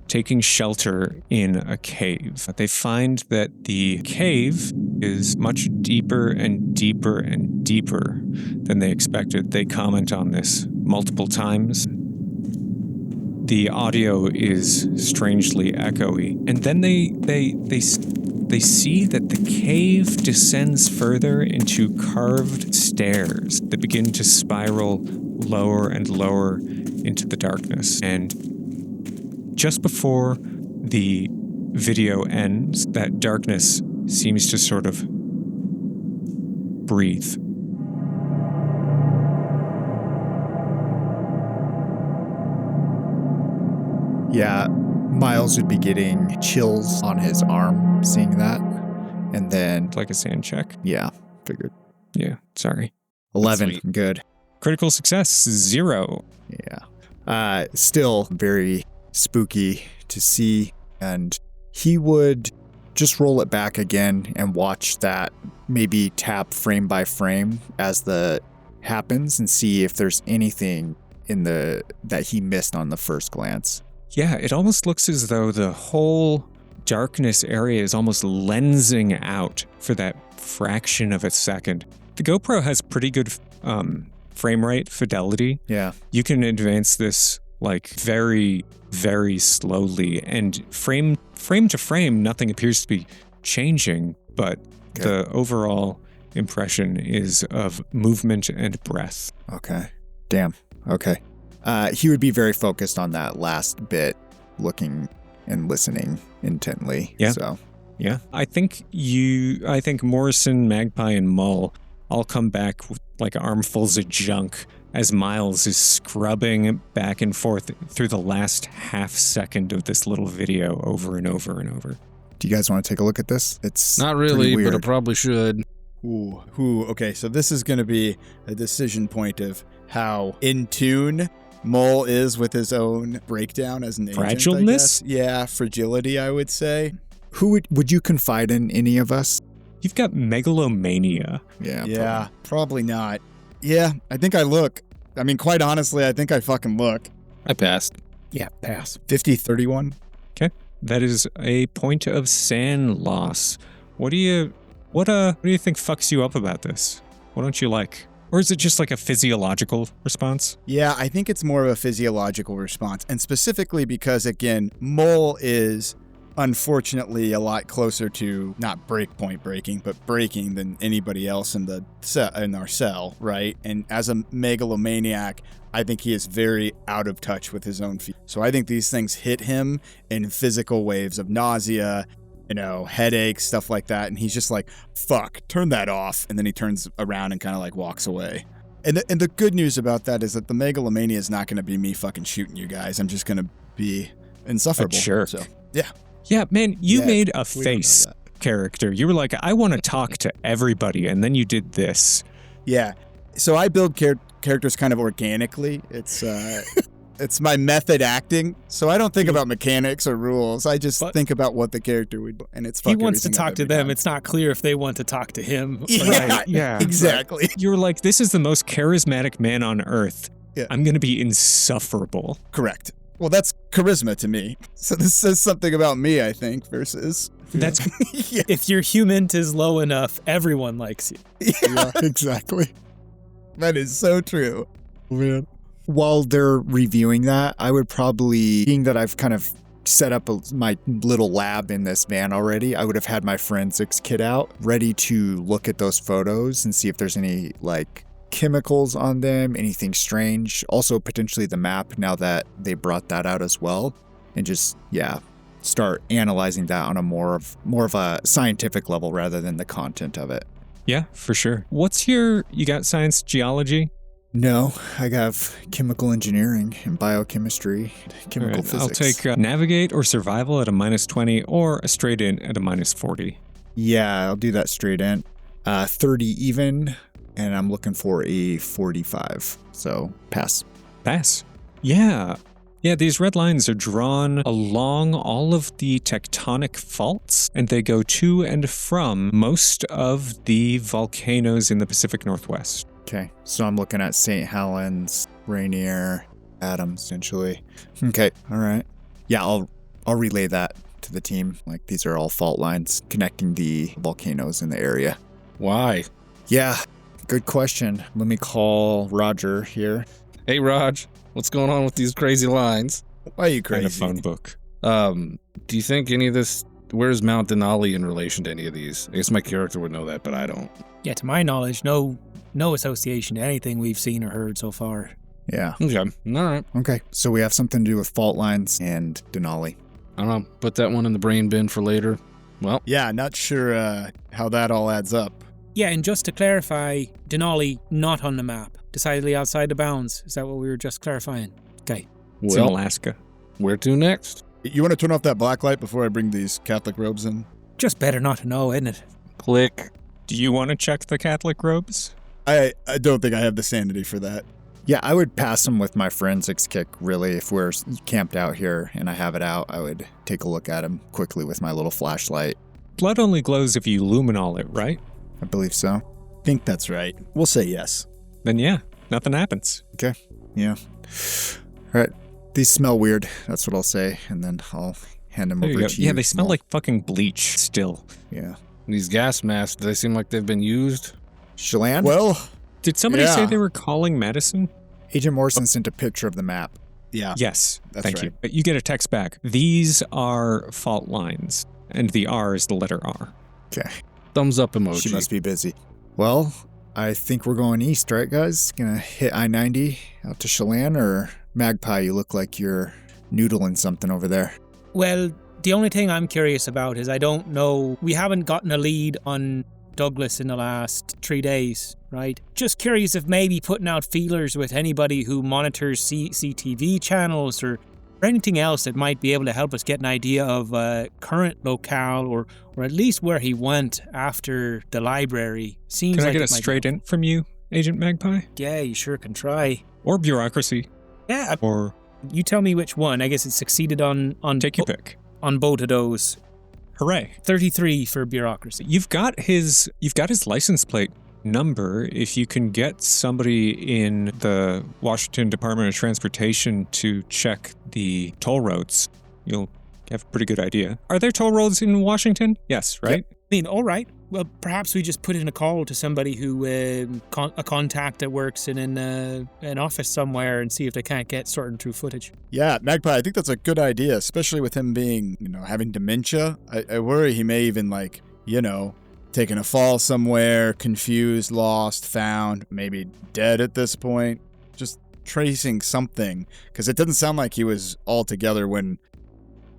S2: taking shelter in a cave. They find that the cave is much deeper and deeper and deeper than they expected. They comment on this multiple times. The audio is strangely echoey. And then they see that the cave descends further into carved stairs that begin to spiral lower and lower into the darkness. And just before the video ends, that darkness seems to sort of breathe.
S1: Yeah, Miles would be getting chills on his arm seeing that. And then,
S2: Like a sand check.
S1: yeah, figured.
S2: Yeah, sorry.
S1: 11,
S4: Sweet.
S1: good.
S2: Critical success, 0.
S1: Yeah. Still very spooky to see. And he would just roll it back again and watch that, maybe tap frame by frame as the happens and see if there's anything in that he missed on the first glance.
S2: Yeah, it almost looks as though the whole darkness area is almost lensing out for that fraction of a second. The GoPro has pretty good frame rate fidelity.
S1: Yeah.
S2: You can advance this like very, very slowly. And frame to frame, nothing appears to be changing, but the overall impression is of movement and breath.
S1: Okay. Damn. Okay. He would be very focused on that last bit, looking and listening intently.
S2: Yeah.
S1: So.
S2: Yeah. I think Moorison, Magpie, and Mull all come back with like armfuls of junk as Miles is scrubbing back and forth through the last half second of this little video over and over and over.
S1: Do you guys want to take a look at this? It's
S4: Not really,
S1: pretty
S4: but
S1: weird.
S4: it probably should.
S6: Ooh. Okay, so this is going to be a decision point of how in tune Mull is with his own breakdown as an agent, I
S2: Fragileness?
S6: guess. Yeah, fragility, I would say.
S1: Who would you confide in any of us?
S2: You've got megalomania.
S1: Yeah.
S6: Probably not. Yeah, I think I look. I mean, quite honestly, I think I fucking look.
S4: I passed.
S5: Yeah, pass.
S6: 50-31.
S2: That is a point of sand loss. What do you think fucks you up about this? What don't you like? Or is it just like a physiological response?
S6: Yeah, I think it's more of a physiological response. And specifically because, again, Mull is unfortunately a lot closer to not breakpoint breaking, but breaking than anybody else in our cell, right? And as a megalomaniac, I think he is very out of touch with his own feet. So I think these things hit him in physical waves of nausea, headaches, stuff like that. And he's just like, fuck, turn that off. And then he turns around and kind of like walks away. And the good news about that is that the megalomania is not going to be me fucking shooting you guys. I'm just going to be insufferable.
S2: A jerk.
S6: So, yeah.
S2: Yeah, man, you made a
S6: we don't know
S2: face
S6: that.
S2: character. You were like, I want to talk to everybody. And then you did this.
S6: Yeah. So I build characters kind of organically. It's it's my method acting. So I don't think about mechanics or rules. I just think about what the character would do. And it's
S5: He
S6: fuck
S5: wants to
S6: everything
S5: talk
S6: up
S5: to
S6: every
S5: them.
S6: time.
S5: It's not clear if they want to talk to him.
S6: Yeah,
S2: Right, yeah.
S6: exactly.
S2: You were like, this is the most charismatic man on earth.
S6: Yeah.
S2: I'm going to be insufferable.
S6: Correct. Well, that's charisma to me. So this says something about me, I think, versus...
S2: That's
S6: yeah.
S5: If your human is low enough, everyone likes you.
S6: Yeah, exactly. That is so true. Man.
S1: While they're reviewing that, I would probably, being that I've kind of set up my little lab in this van already, I would have had my forensics kit out, ready to look at those photos and see if there's any, like, chemicals on them, anything strange. Also, potentially the map, now that they brought that out as well. And just, start analyzing that on a more of a scientific level rather than the content of it.
S2: Yeah, for sure. You got science geology?
S1: No, I have chemical engineering and biochemistry, chemical
S2: All right,
S1: physics.
S2: I'll take navigate or survival at a -20 or a straight in at a -40.
S1: Yeah, I'll do that straight in. 30 even, and I'm looking for a 45. So pass.
S2: Pass. Yeah. Yeah, these red lines are drawn along all of the tectonic faults, and they go to and from most of the volcanoes in the Pacific Northwest.
S1: Okay, so I'm looking at St. Helens, Rainier, Adams, essentially. Okay, all right. Yeah, I'll relay that to the team. Like, these are all fault lines connecting the volcanoes in the area.
S4: Why?
S1: Yeah, good question. Let me call Roger here.
S4: Hey, Raj, what's going on with these crazy lines?
S6: Why are you
S2: And a
S6: crazy?
S2: phone book.
S4: Do you think any of this, where's Mount Denali in relation to any of these? I guess my character would know that, but I don't.
S5: Yeah, to my knowledge, no association to anything we've seen or heard so far.
S1: Yeah.
S4: Okay, all right.
S1: Okay, so we have something to do with fault lines and Denali.
S4: I don't know, put that one in the brain bin for later. Well,
S6: Yeah, not sure how that all adds up.
S5: Yeah, and just to clarify, Denali not on the map, decidedly outside the bounds. Is that what we were just clarifying? Okay.
S2: It's in
S4: well,
S2: Alaska.
S4: where to next?
S6: You want to turn off that black light before I bring these Catholic robes in?
S5: Just better not to know, isn't it?
S4: Click.
S2: Do you want to check the Catholic robes?
S6: I don't think I have the sanity for that.
S1: Yeah, I would pass them with my forensics kit, really. If we're camped out here and I have it out, I would take a look at them quickly with my little flashlight.
S2: Blood only glows if you luminol it, right?
S1: I believe so.
S6: I think that's right. We'll say yes.
S2: Then yeah, nothing happens.
S1: Okay, yeah. All right, these smell weird. That's what I'll say, and then I'll hand them
S2: There you
S1: over
S2: go.
S1: to you.
S2: Yeah, they smell
S1: Mull.
S2: like fucking bleach still.
S1: Yeah.
S4: These gas masks, do they seem like they've been used?
S1: Chelan?
S6: Well,
S2: Did somebody say
S6: Yeah.
S2: they were calling medicine?
S1: Agent Moorison sent a picture of the map.
S6: Yeah.
S2: Yes,
S6: That's
S2: thank you. You get a text back. These are fault lines, and the R is the letter R.
S1: Okay.
S4: Thumbs up emoji.
S1: She must be busy. Well, I think we're going east, right, guys? Gonna hit I-90 out to Chelan, or Magpie, you look like you're noodling something over there.
S5: Well, the only thing I'm curious about is I don't know. We haven't gotten a lead on Douglas in the last 3 days, right? Just curious if maybe putting out feelers with anybody who monitors CCTV channels or anything else that might be able to help us get an idea of current locale or at least where he went after the library. Seems
S2: Can
S5: like
S2: I get
S5: it
S2: a
S5: might
S2: straight
S5: be-
S2: in from you, Agent Magpie?
S5: Yeah, you sure can try.
S2: Or bureaucracy?
S5: Yeah,
S2: Or
S5: you tell me which one. I guess it succeeded on
S2: take your pick.
S5: on both of those.
S2: Hooray.
S5: 33 for bureaucracy.
S2: You've got his license plate number. If you can get somebody in the Washington Department of Transportation to check the toll roads, you'll have a pretty good idea. Are there toll roads in Washington? Yes, right?
S5: I mean, all right. Well, perhaps we just put in a call to somebody who, a contact that works in an office somewhere and see if they can't get certain through footage.
S6: Yeah, Magpie, I think that's a good idea, especially with him being, having dementia. I worry he may even, taken a fall somewhere, confused, lost, found, maybe dead at this point. Just tracing something, because it doesn't sound like he was all together when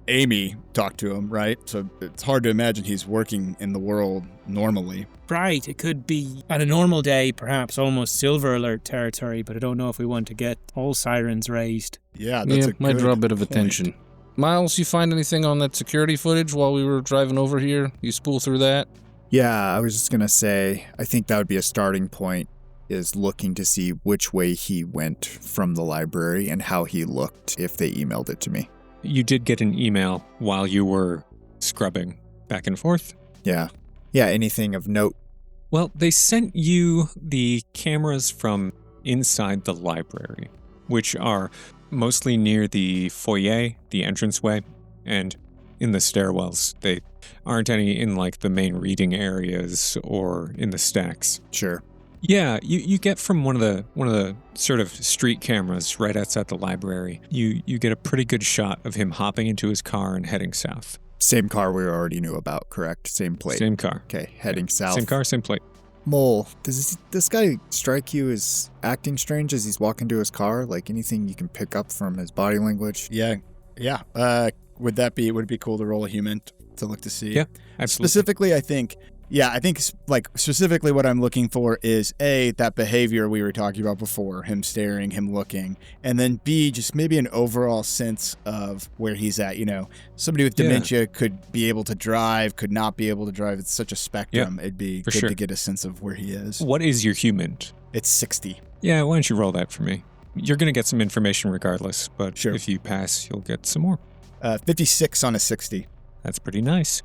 S6: Amy talked to him, right? So it's hard to imagine he's working in the world normally.
S5: Right, it could be on a normal day, perhaps almost silver alert territory, but I don't know if we want to get all sirens raised.
S6: Yeah, that's
S4: might draw a bit of
S6: point.
S4: attention. Miles, you find anything on that security footage while we were driving over here? You spool through that?
S1: Yeah, I was just gonna say, I think that would be a starting point, is looking to see which way he went from the library and how he looked if they emailed it to me.
S2: You did get an email while you were scrubbing back and forth.
S1: Yeah. Yeah, anything of note?
S2: Well, they sent you the cameras from inside the library, which are mostly near the foyer, the entranceway, and in the stairwells. They aren't any in the main reading areas or in the stacks.
S1: Sure.
S2: Yeah, you get from one of the sort of street cameras right outside the library. You get a pretty good shot of him hopping into his car and heading south.
S1: Same car we already knew about, correct? Same plate.
S2: Same car.
S1: Okay, heading south.
S2: Same car, same plate.
S1: Mull, does this guy strike you as acting strange as he's walking to his car? Like anything you can pick up from his body language?
S6: Yeah. Would it be cool to roll a human to look to see?
S2: Yeah, absolutely.
S6: Specifically, I think specifically what I'm looking for is A, that behavior we were talking about before, him staring, him looking, and then B, just maybe an overall sense of where he's at. Somebody with dementia could be able to drive, could not be able to drive. It's such a spectrum. It'd be good to get a sense of where he is.
S2: What is your human?
S6: It's 60.
S2: Yeah, why don't you roll that for me? You're going to get some information regardless, but if you pass, you'll get some more.
S6: 56 on a 60.
S2: That's pretty nice.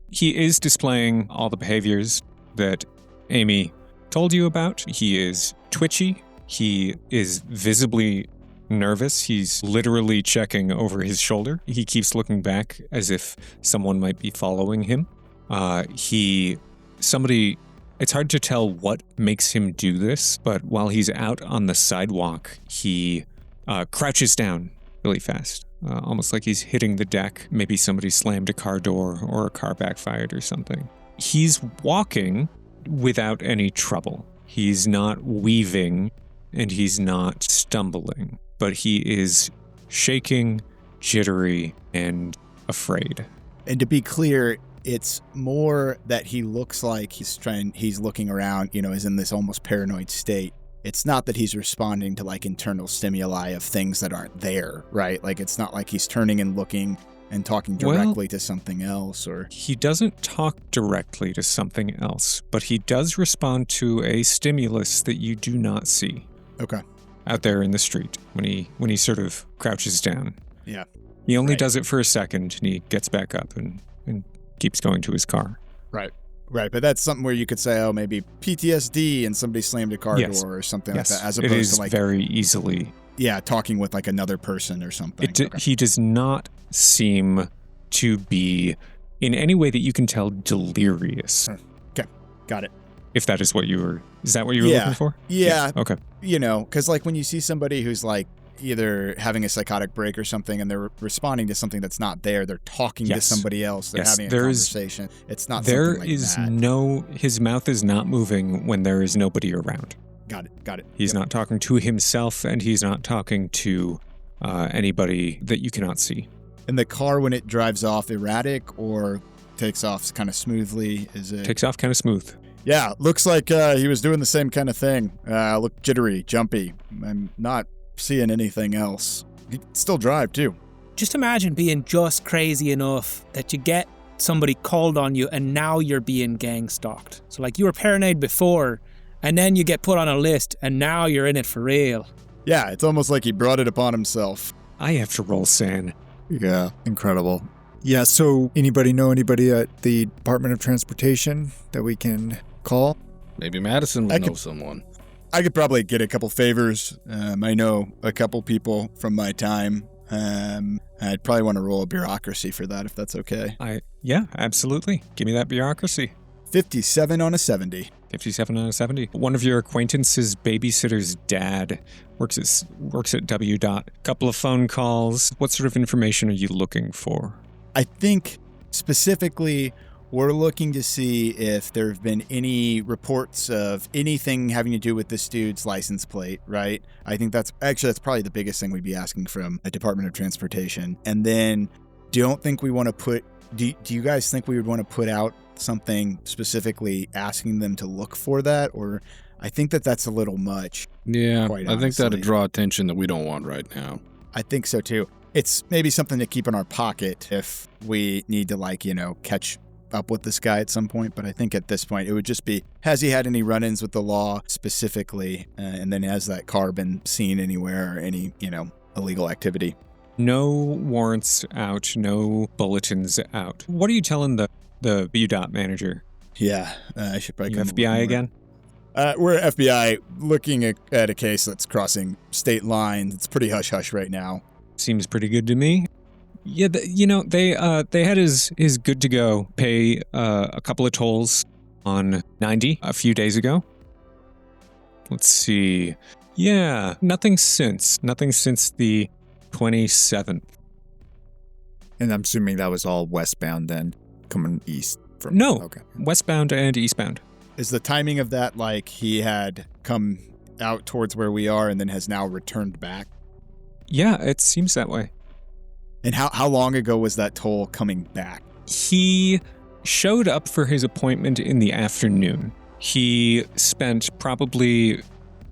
S2: He is displaying all the behaviors that Amy told you about. He is twitchy. He is visibly nervous. He's literally checking over his shoulder. He keeps looking back as if someone might be following him. It's hard to tell what makes him do this, but while he's out on the sidewalk, he crouches down really fast. Almost like he's hitting the deck. Maybe somebody slammed a car door or a car backfired or something. He's walking without any trouble. He's not weaving and he's not stumbling, but he is shaking, jittery, and afraid.
S6: And to be clear, it's more that he looks like he's looking around, is in this almost paranoid state. It's not that he's responding to internal stimuli of things that aren't there, right? It's not like he's turning and looking and talking directly to something else, or...
S2: He doesn't talk directly to something else, but he does respond to a stimulus that you do not see.
S6: Okay.
S2: Out there in the street when he sort of crouches down.
S6: Yeah.
S2: He only does it for a second and he gets back up and keeps going to his car.
S6: Right, but that's something where you could say, maybe PTSD and somebody slammed a car door or something like that, as opposed to
S2: very easily.
S6: Yeah, talking with another person or something.
S2: He does not seem to be in any way that you can tell delirious.
S6: Okay, got it.
S2: If that is what you were, is that what you were looking for?
S6: Yeah.
S2: Yes. Okay.
S6: Because when you see somebody who's either having a psychotic break or something, and they're responding to something that's not there. They're talking to somebody else. They're having a conversation. It's not something like that.
S2: His mouth is not moving when there is nobody around.
S6: Got it.
S2: He's not talking to himself, and he's not talking to anybody that you cannot see.
S6: And the car, when it drives off, erratic or takes off kind of smoothly?
S2: Takes off kind of smooth.
S6: Yeah, looks like he was doing the same kind of thing. Look jittery, jumpy. I'm not seeing anything else. He can still drive, too.
S5: Just imagine being just crazy enough that you get somebody called on you and now you're being gang stalked. So like you were paranoid before and then you get put on a list and now you're in it for real.
S6: Yeah, it's almost like he brought it upon himself.
S2: I have to roll San.
S1: Yeah, incredible. Yeah, so anybody know anybody at the Department of Transportation that we can call?
S4: Maybe Madison would know someone.
S6: I could probably get a couple favors. I know a couple people from my time. I'd probably want to roll a bureaucracy for that, if that's okay.
S2: Yeah, absolutely. Give me that bureaucracy.
S6: 57 on a 70.
S2: 57 on a 70. One of your acquaintances' babysitter's dad works at W. Couple of phone calls. What sort of information are you looking for?
S6: I think specifically we're looking to see if there have been any reports of anything having to do with this dude's license plate, right? I think that's probably the biggest thing we'd be asking from a Department of Transportation. And then do you guys think we would want to put out something specifically asking them to look for that? Or I think that's a little much.
S4: Yeah, I think that'd draw attention that we don't want right now.
S6: I think so too. It's maybe something to keep in our pocket if we need to catch up with this guy at some point. But I think at this point it would just be, has he had any run-ins with the law specifically? And then has that car been seen anywhere or any, illegal activity?
S2: No warrants out, no bulletins out. What are you telling the BU manager?
S6: Yeah, I should probably come
S2: FBI again?
S6: We're FBI looking at a case that's crossing state lines. It's pretty hush-hush right now.
S2: Seems pretty good to me. Yeah, they had his good to go pay a couple of tolls on 90 a few days ago. Let's see. Yeah, nothing since the 27th.
S1: And I'm assuming that was all westbound then, coming east from...
S2: No,
S1: okay.
S2: Westbound and eastbound.
S6: Is the timing of that like he had come out towards where we are and then has now returned back?
S2: Yeah, it seems that way.
S6: And how long ago was that toll coming back?
S2: He showed up for his appointment in the afternoon. He spent probably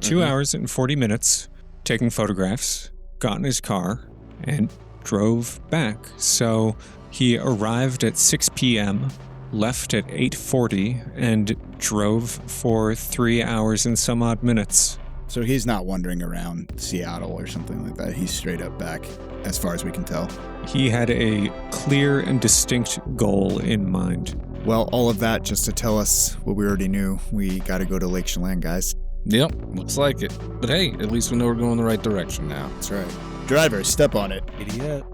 S2: 2 hours and 40 minutes taking photographs, got in his car, and drove back. So he arrived at 6 p.m., left at 8:40, and drove for 3 hours and some odd minutes.
S6: So he's not wandering around Seattle or something like that. He's straight up back, as far as we can tell.
S2: He had a clear and distinct goal in mind.
S1: Well, all of that just to tell us what we already knew. We got to go to Lake Chelan, guys.
S4: Yep, looks like it. But hey, at least we know we're going the right direction now.
S1: That's right.
S6: Driver, step on it.
S5: Idiot.